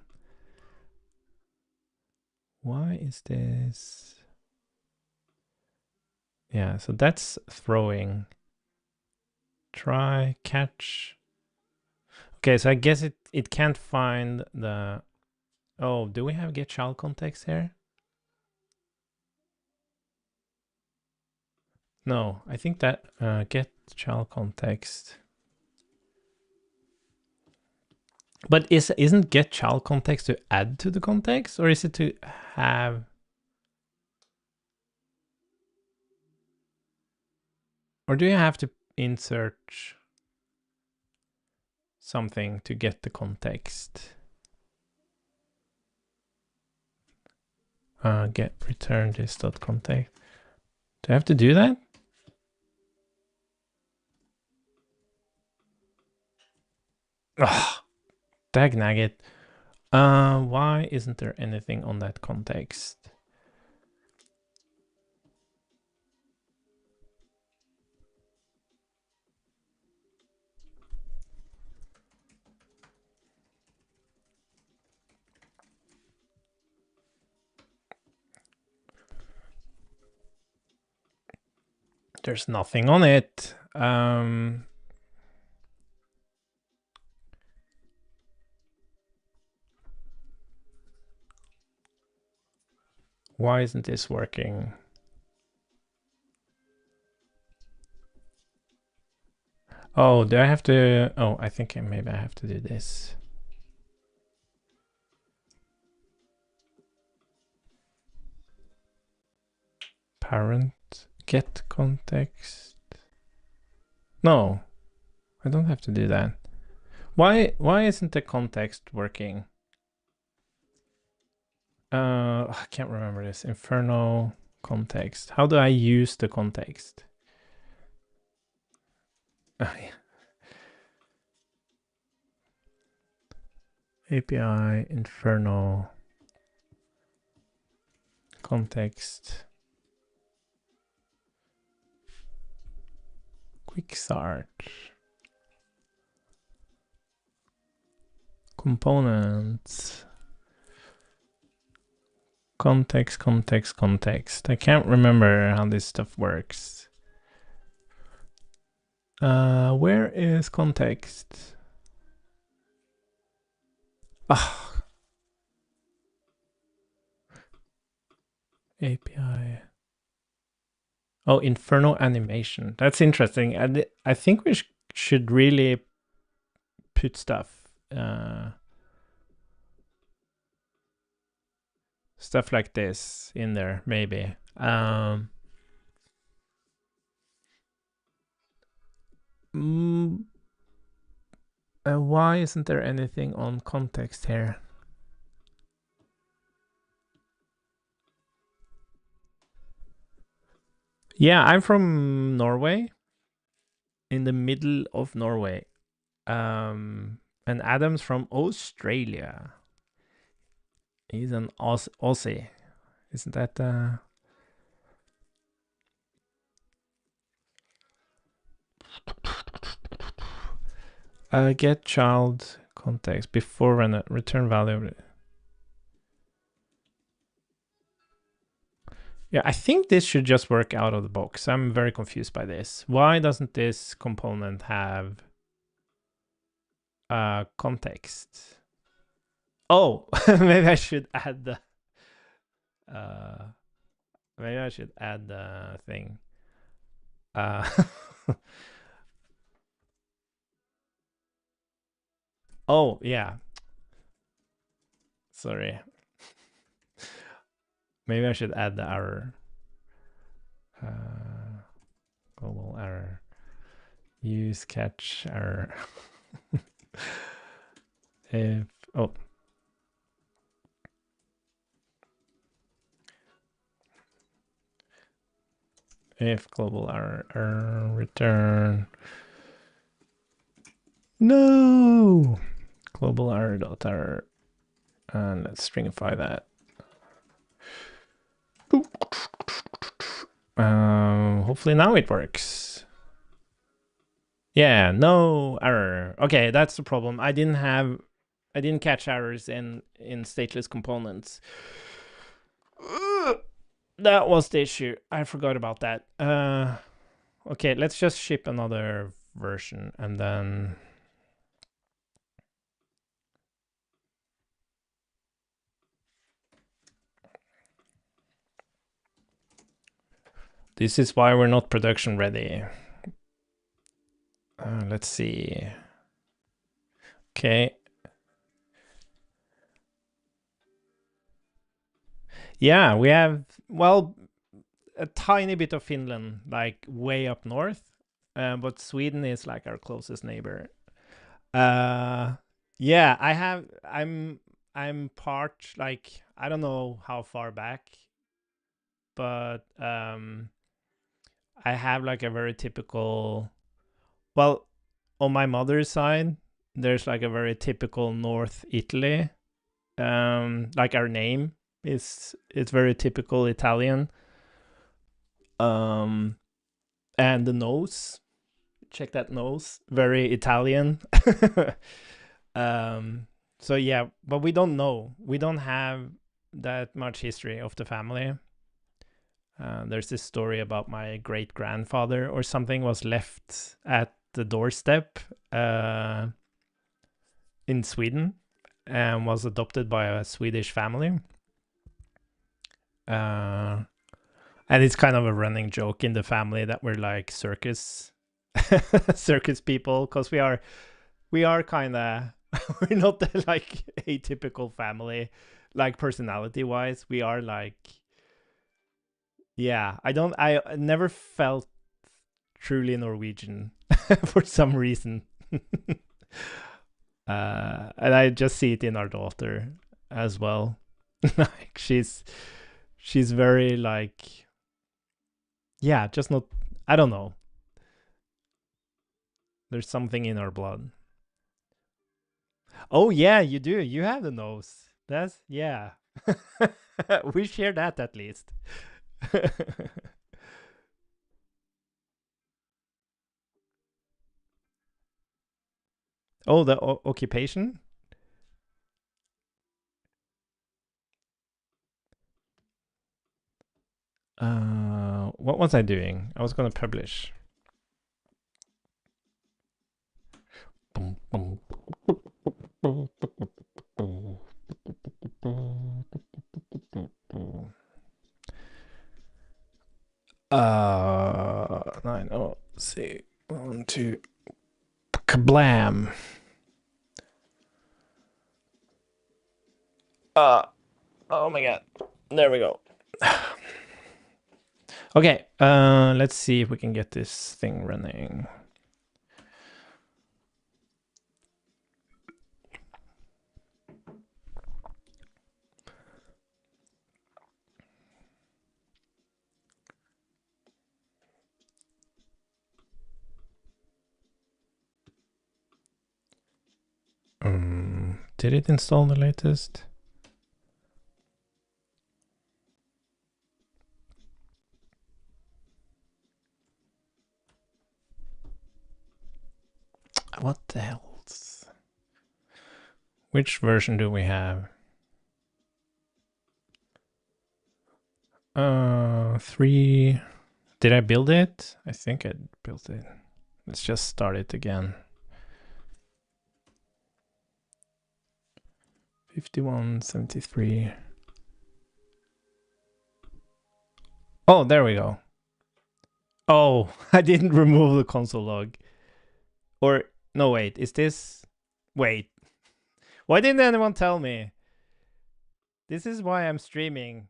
Why is this? Yeah, so that's throwing. Try, catch. Okay, so I guess it can't find the... Oh, do we have get child context here? No, I think that get child context. But isn't get child context to add to the context, or is it to have? Or do you have to insert something to get the context? Get return this dot context. Do I have to do that? Ugh, dag nugget. Why isn't there anything on that context? There's nothing on it. Why isn't this working? Oh, do I have to? Oh, I think maybe I have to do this. Parent get context. No, I don't have to do that. Why isn't the context working? I can't remember this. Inferno context. How do I use the context? Yeah. API Inferno context. Quick start. Components. Context, context, context. I can't remember how this stuff works. Where is context? Ah. API. Oh, Inferno animation. That's interesting. I think we should really put stuff stuff like this in there, maybe. Why isn't there anything on context here? Yeah, I'm from Norway. in the middle of Norway. And Adam's from Australia. He's an Aussie. Isn't that get child context before return value. Yeah, I think this should just work out of the box. I'm very confused by this. Why doesn't this component have context? Oh, maybe I should add the maybe I should add the thing. Oh, yeah. Sorry. Maybe I should add the error. Global error. Use catch error. If if global error return no global error dot error, and let's stringify that. Hopefully now it works. Yeah, no error. Okay, that's the problem. I didn't catch errors in stateless components. That was the issue. I forgot about that. Okay, let's just ship another version and then this is why we're not production ready. Let's see. Okay. Yeah, we have, well, a tiny bit of Finland, like way up north, but Sweden is like our closest neighbor. Yeah, I'm part, like, I don't know how far back, but I have like a very typical, well, on my mother's side, there's like a very typical North Italy. Like our name it's very typical Italian. And the nose, check that nose, very Italian. So yeah, but we don't know. We don't have that much history of the family. There's this story about my great grandfather or something was left at the doorstep in Sweden and was adopted by a Swedish family. And it's kind of a running joke in the family that we're like circus people, because we are kind of we're not the like atypical family, like personality wise. We are like, yeah, I never felt truly Norwegian for some reason. And I just see it in our daughter as well. Like she's very like, yeah, just not, I don't know. There's something in our blood. Oh yeah, you do. You have the nose. That's, yeah. We share that at least. Oh, the occupation? What was I doing? I was gonna publish. Nine. Oh, let's see. 1, 2. Kablam. Oh my god. There we go. Okay, let's see if we can get this thing running. did it install the latest? What the hell? Which version do we have? 3. Did I build it? I think I built it. Let's just start it again. 5173. Oh, there we go. Oh, I didn't remove the console log. Or, no, wait, is this... Wait. Why didn't anyone tell me? This is why I'm streaming.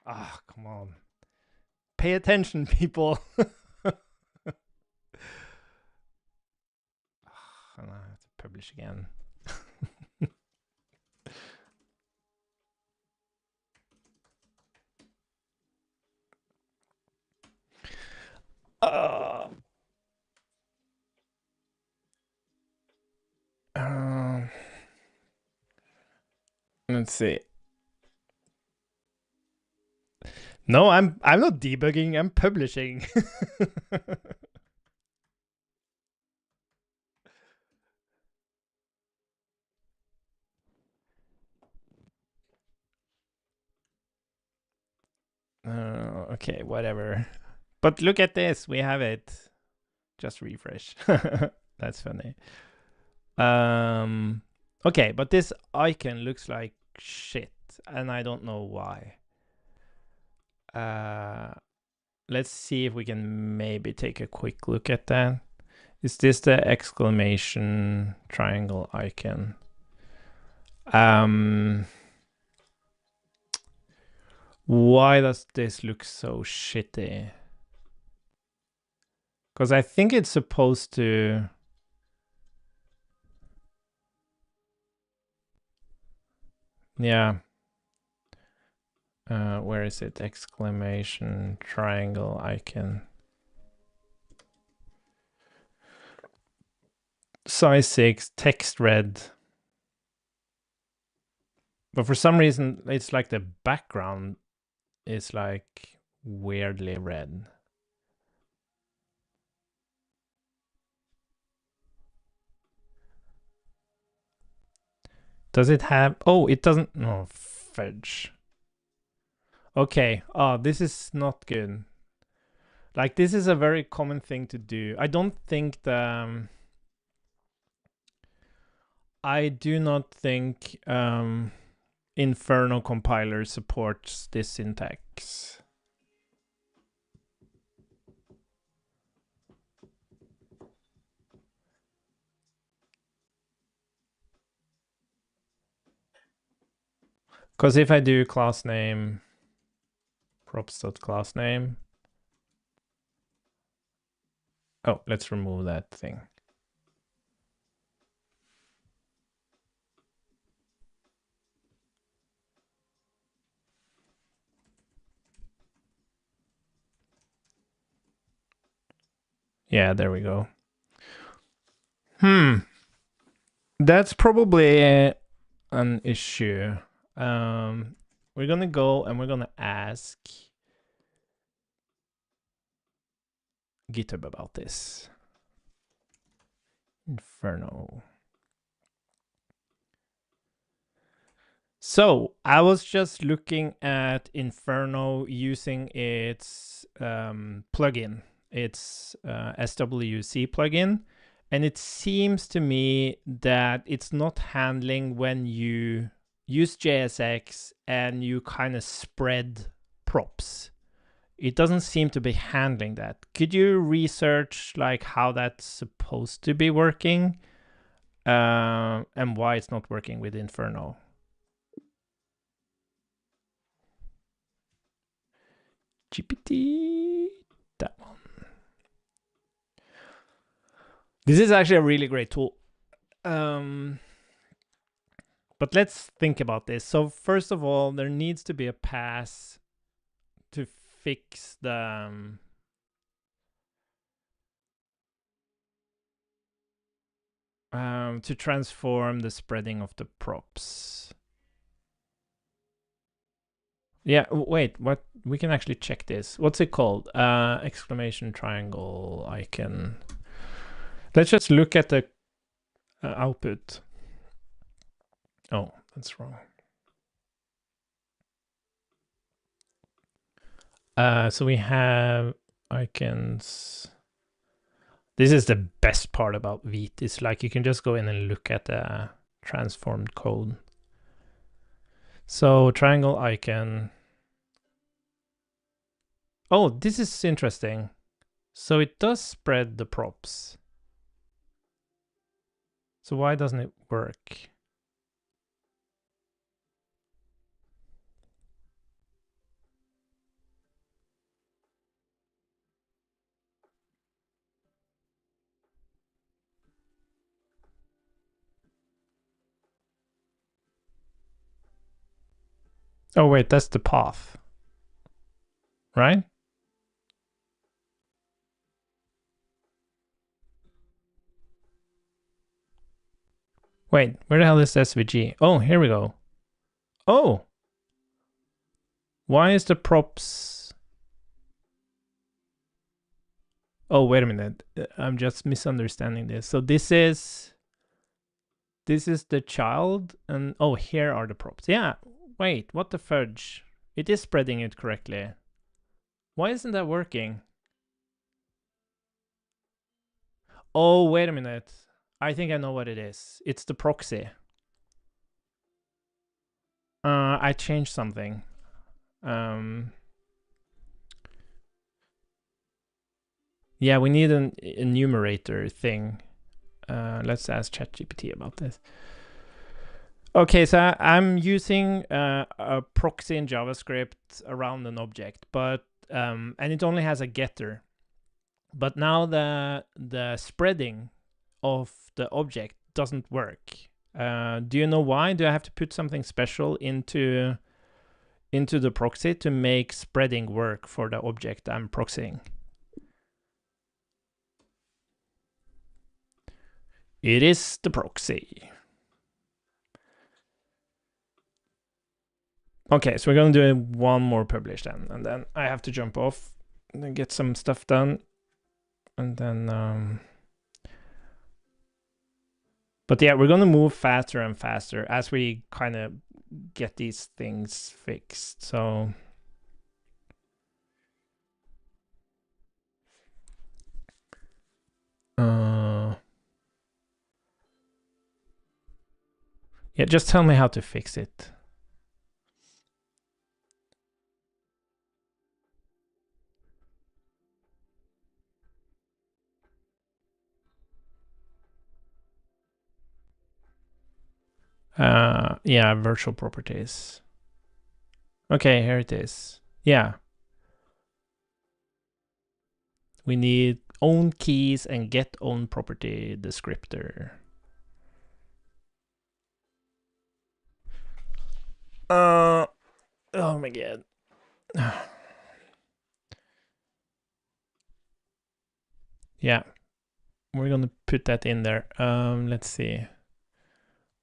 Ah, come on. Pay attention, people. I have to publish again. Let's see. No, I'm not debugging. I'm publishing. Okay, whatever. But look at this. We have it. Just refresh. That's funny. Okay, but this icon looks like shit, and I don't know why. Let's see if we can maybe take a quick look at that. Is this the exclamation triangle icon? Why does this look so shitty? Because I think it's supposed to... Yeah. Where is it? Exclamation triangle icon. Size 6, text red. But for some reason, it's like the background is like weirdly red. Does it have... Oh, it doesn't... No, fudge. Okay. Oh, this is not good. Like, this is a very common thing to do. I don't think the... I do not think Inferno compiler supports this syntax. Because if I do class name, props.class name. Oh, let's remove that thing. Yeah, there we go. That's probably an issue. We're gonna go and we're gonna ask GitHub about this. Inferno. So I was just looking at Inferno using its plugin, its SWC plugin, and it seems to me that it's not handling when you use JSX and you kind of spread props. It doesn't seem to be handling that. Could you research like how that's supposed to be working and why it's not working with Inferno? GPT, that one. This is actually a really great tool. But let's think about this. So first of all, there needs to be a pass to fix the... To transform the spreading of the props. Yeah, wait, what? We can actually check this. What's it called? Exclamation triangle icon. Let's just look at the output. Oh, that's wrong. So we have icons. This is the best part about Vite. It's like you can just go in and look at the transformed code. So triangle icon. Oh, this is interesting. So it does spread the props. So why doesn't it work? Oh wait, that's the path, right? Wait, where the hell is SVG? Oh, here we go. Oh, why is the props? Oh, wait a minute. I'm just misunderstanding this. So this is the child, and oh, here are the props. Yeah. Wait, what the fudge? It is spreading it correctly. Why isn't that working? Oh, wait a minute. I think I know what it is. It's the proxy. I changed something. Yeah, we need an enumerator thing. Let's ask ChatGPT about this. Okay, so I'm using a proxy in JavaScript around an object, but and it only has a getter. But now the spreading of the object doesn't work. Do you know why? Do I have to put something special into the proxy to make spreading work for the object I'm proxying? It is the proxy. Okay, so we're going to do one more publish then, and then I have to jump off and get some stuff done. And then, but yeah, we're going to move faster and faster as we kind of get these things fixed. So, yeah, just tell me how to fix it. Yeah, virtual properties. Okay, here it is. Yeah. We need own keys and get own property descriptor. Oh my god. Yeah, we're gonna put that in there. Let's see.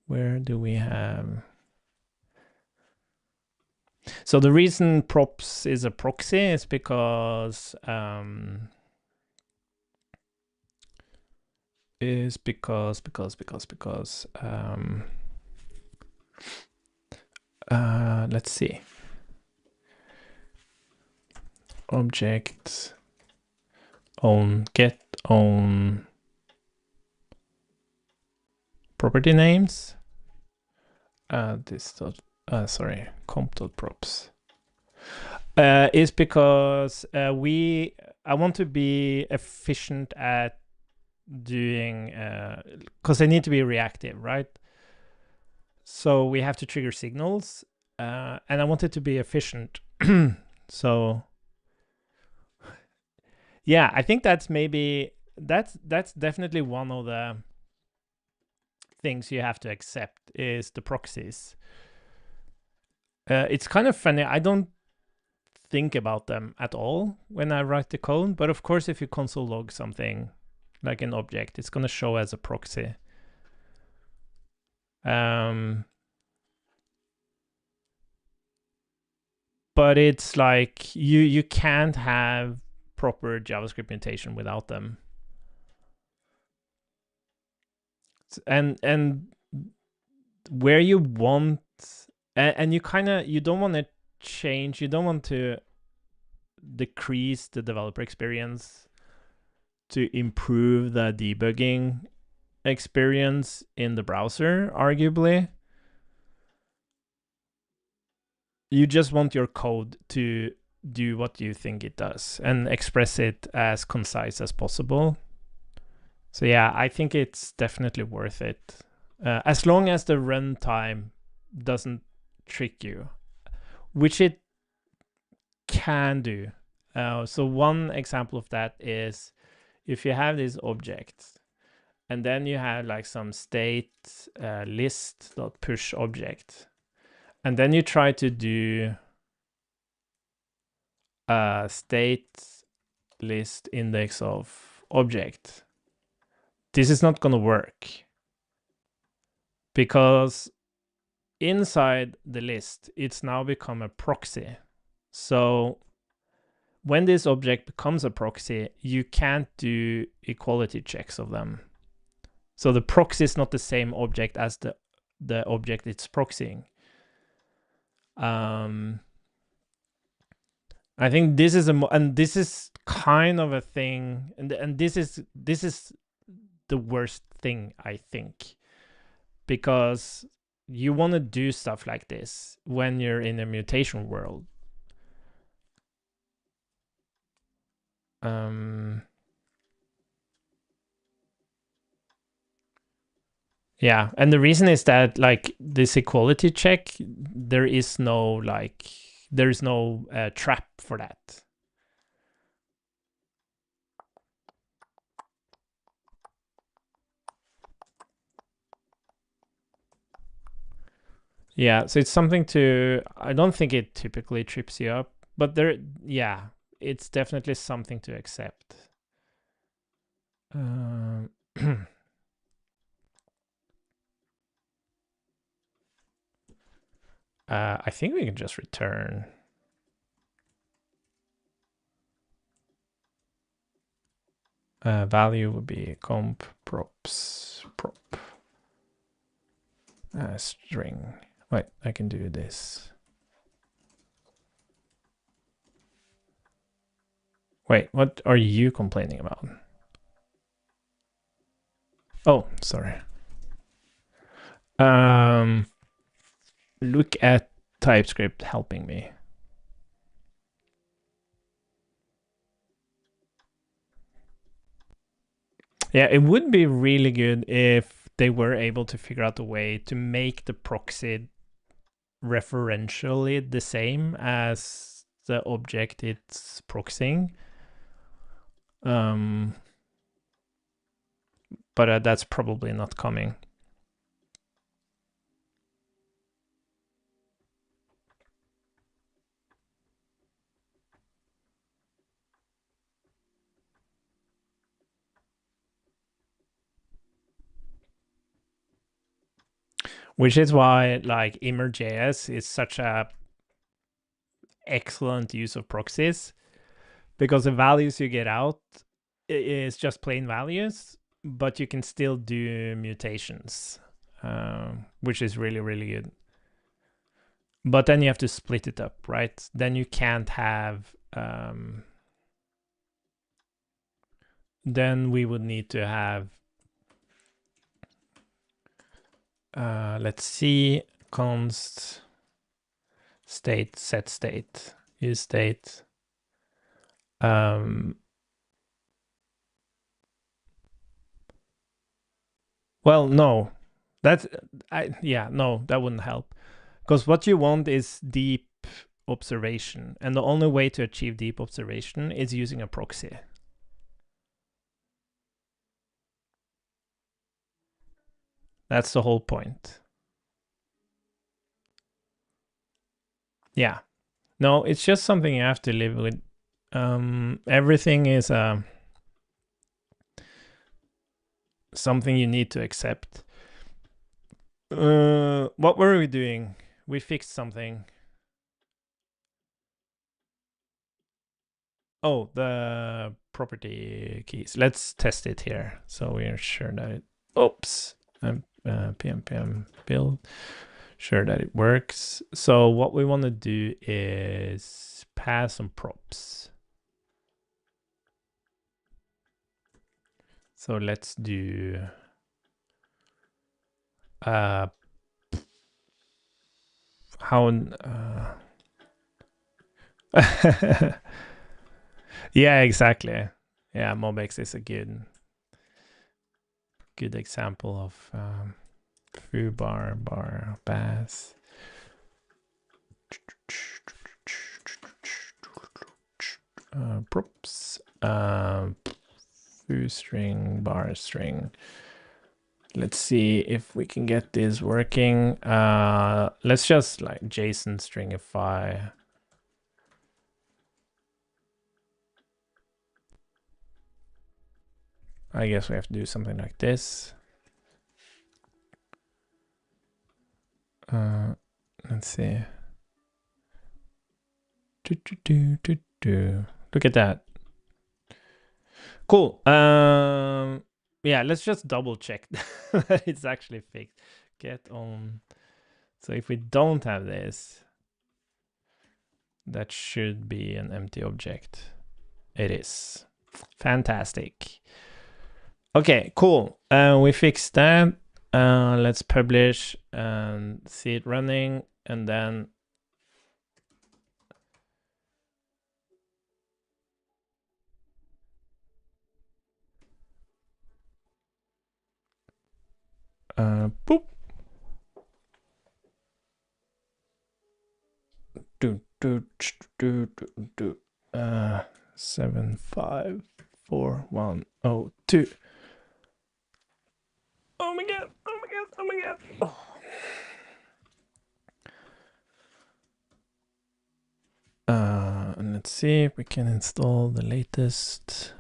Where do we have? So the reason props is a proxy is because let's see. Object own get own property names. Sorry, comp.props is because I want to be efficient at doing because I need to be reactive, right? So we have to trigger signals, and I want it to be efficient. So yeah, I think that's definitely one of the things you have to accept is the proxies. It's kind of funny. I don't think about them at all when I write the code, but of course, if you console log something like an object, it's going to show as a proxy. But it's like you can't have proper JavaScript mutation without them. And where you want, and you don't want to change, you don't want to decrease the developer experience to improve the debugging experience in the browser, arguably. You just want your code to do what you think it does and express it as concise as possible. So yeah, I think it's definitely worth it. As long as the runtime doesn't trick you, which it can do. So one example of that is if you have this object and then you have like some state list.push object, and then you try to do a state list index of object, this is not going to work because inside the list, it's now become a proxy. So when this object becomes a proxy, you can't do equality checks of them. So the proxy is not the same object as the object it's proxying. I think this is and this is kind of a thing, and this is the worst thing, I think, because you want to do stuff like this when you're in a mutation world. Yeah, and the reason is that like this equality check, there is no trap for that. Yeah, so it's something I don't think it typically trips you up, but yeah, it's definitely something to accept. I think we can just return. Value would be comp props prop string. Wait, I can do this. Wait, what are you complaining about? Oh, sorry. Look at TypeScript helping me. Yeah, it would be really good if they were able to figure out a way to make the proxy referentially the same as the object it's proxying. But that's probably not coming. Which is why like Immer.js is such a excellent use of proxies, because the values you get out is just plain values, but you can still do mutations, which is really, really good. But then you have to split it up, right? Then you can't have... then we would need to have... let's see, const state, set state, use state. Well, no, no, that wouldn't help, because what you want is deep observation, and the only way to achieve deep observation is using a proxy. That's the whole point. Yeah, no, it's just something you have to live with. Everything is something you need to accept. What were we doing? We fixed something. Oh, the property keys. Let's test it here. So we're sure that it, oops, pm build, sure that it works. So what we want to do is pass some props. So let's do how yeah, exactly. Yeah, MobX is a good example of foo bar pass. Props foo string bar string. Let's see if we can get this working. Let's just like JSON stringify. I guess we have to do something like this. Let's see. Look at that. Cool. Yeah, let's just double check that it's actually fixed. Get on. So if we don't have this, that should be an empty object. It is. Fantastic. Okay, cool. We fixed that. Let's publish and see it running, and then boop. 75410 2. Oh my god! Oh my god! Oh my god! Oh. And let's see if we can install the latest.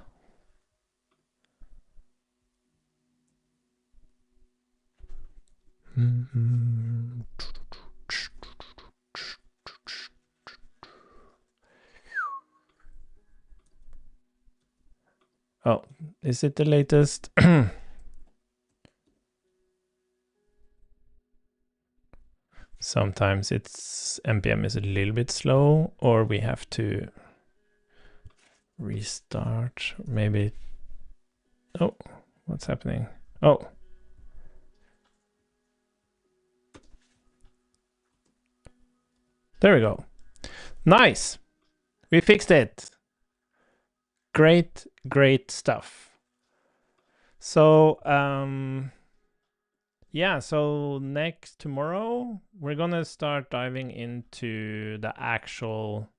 Oh, is it the latest? Sometimes it's npm is a little bit slow, or we have to restart. Maybe. Oh, what's happening? Oh. There we go. Nice. We fixed it. Great, great stuff. So, yeah, so tomorrow, we're gonna start diving into the actual,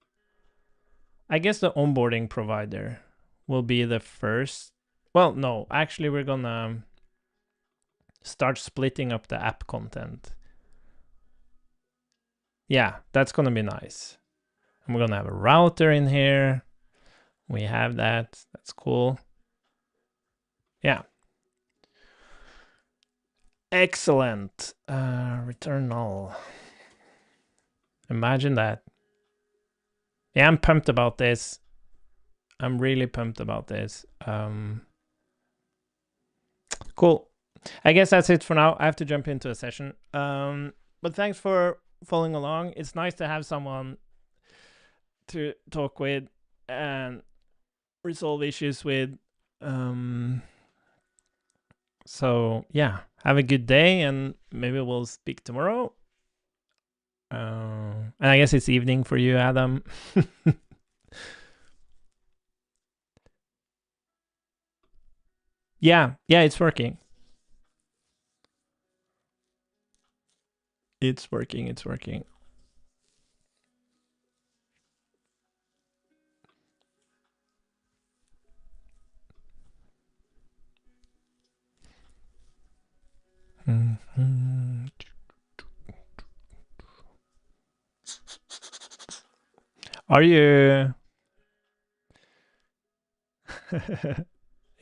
I guess the onboarding provider will be the first. Well, no, actually we're gonna start splitting up the app content. Yeah, that's gonna be nice. And we're gonna have a router in here. We have that, that's cool. Yeah. Excellent. Return null. Imagine that. Yeah, I'm pumped about this. I'm really pumped about this. Cool. I guess that's it for now. I have to jump into a session. But thanks for following along. It's nice to have someone to talk with and resolve issues with. So yeah, have a good day, and maybe we'll speak tomorrow. And I guess it's evening for you, Adam. Yeah, it's working. It's working. Are you?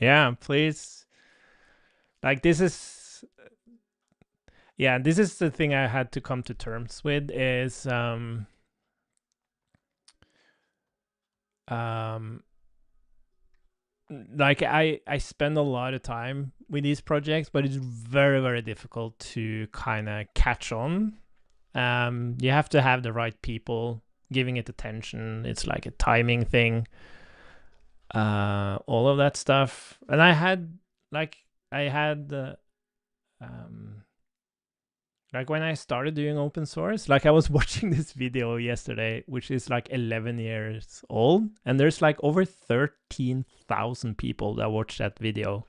Yeah, please. Like, this is, yeah, this is the thing I had to come to terms with is like I spend a lot of time with these projects, but it's very, very difficult to kind of catch on. You have to have the right people giving it attention. It's like a timing thing, all of that stuff. And I had like when I started doing open source, like I was watching this video yesterday, which is like 11 years old, and there's like over 13,000 people that watched that video.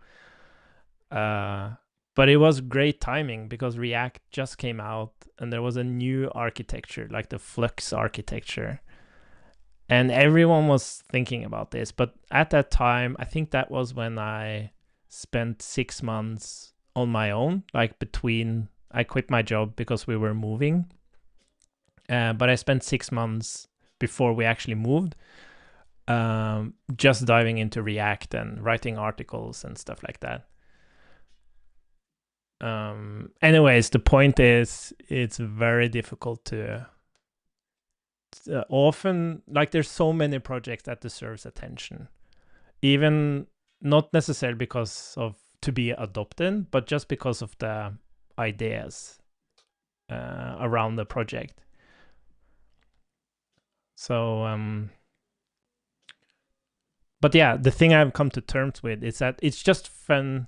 But it was great timing because React just came out and there was a new architecture, like the Flux architecture. And everyone was thinking about this. But at that time, I think that was when I spent 6 months on my own, like between I quit my job because we were moving. But I spent 6 months before we actually moved, just diving into React and writing articles and stuff like that. Anyways, the point is it's very difficult to often, like there's so many projects that deserves attention, even not necessarily because of to be adopted, but just because of the ideas around the project. So but yeah, the thing I've come to terms with is that it's just fun.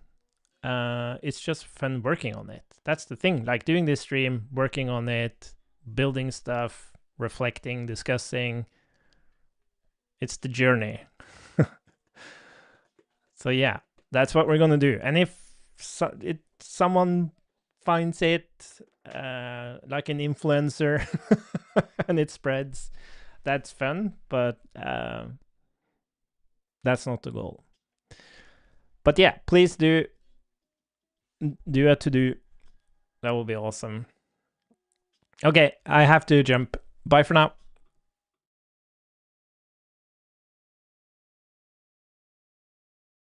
It's just fun working on it. That's the thing. Like doing this stream, working on it, building stuff, reflecting, discussing. It's the journey. So yeah, that's what we're gonna do. And if someone finds it like an influencer and it spreads, that's fun. But that's not the goal. But yeah, please do a to-do. That will be awesome. Okay, I have to jump. Bye for now.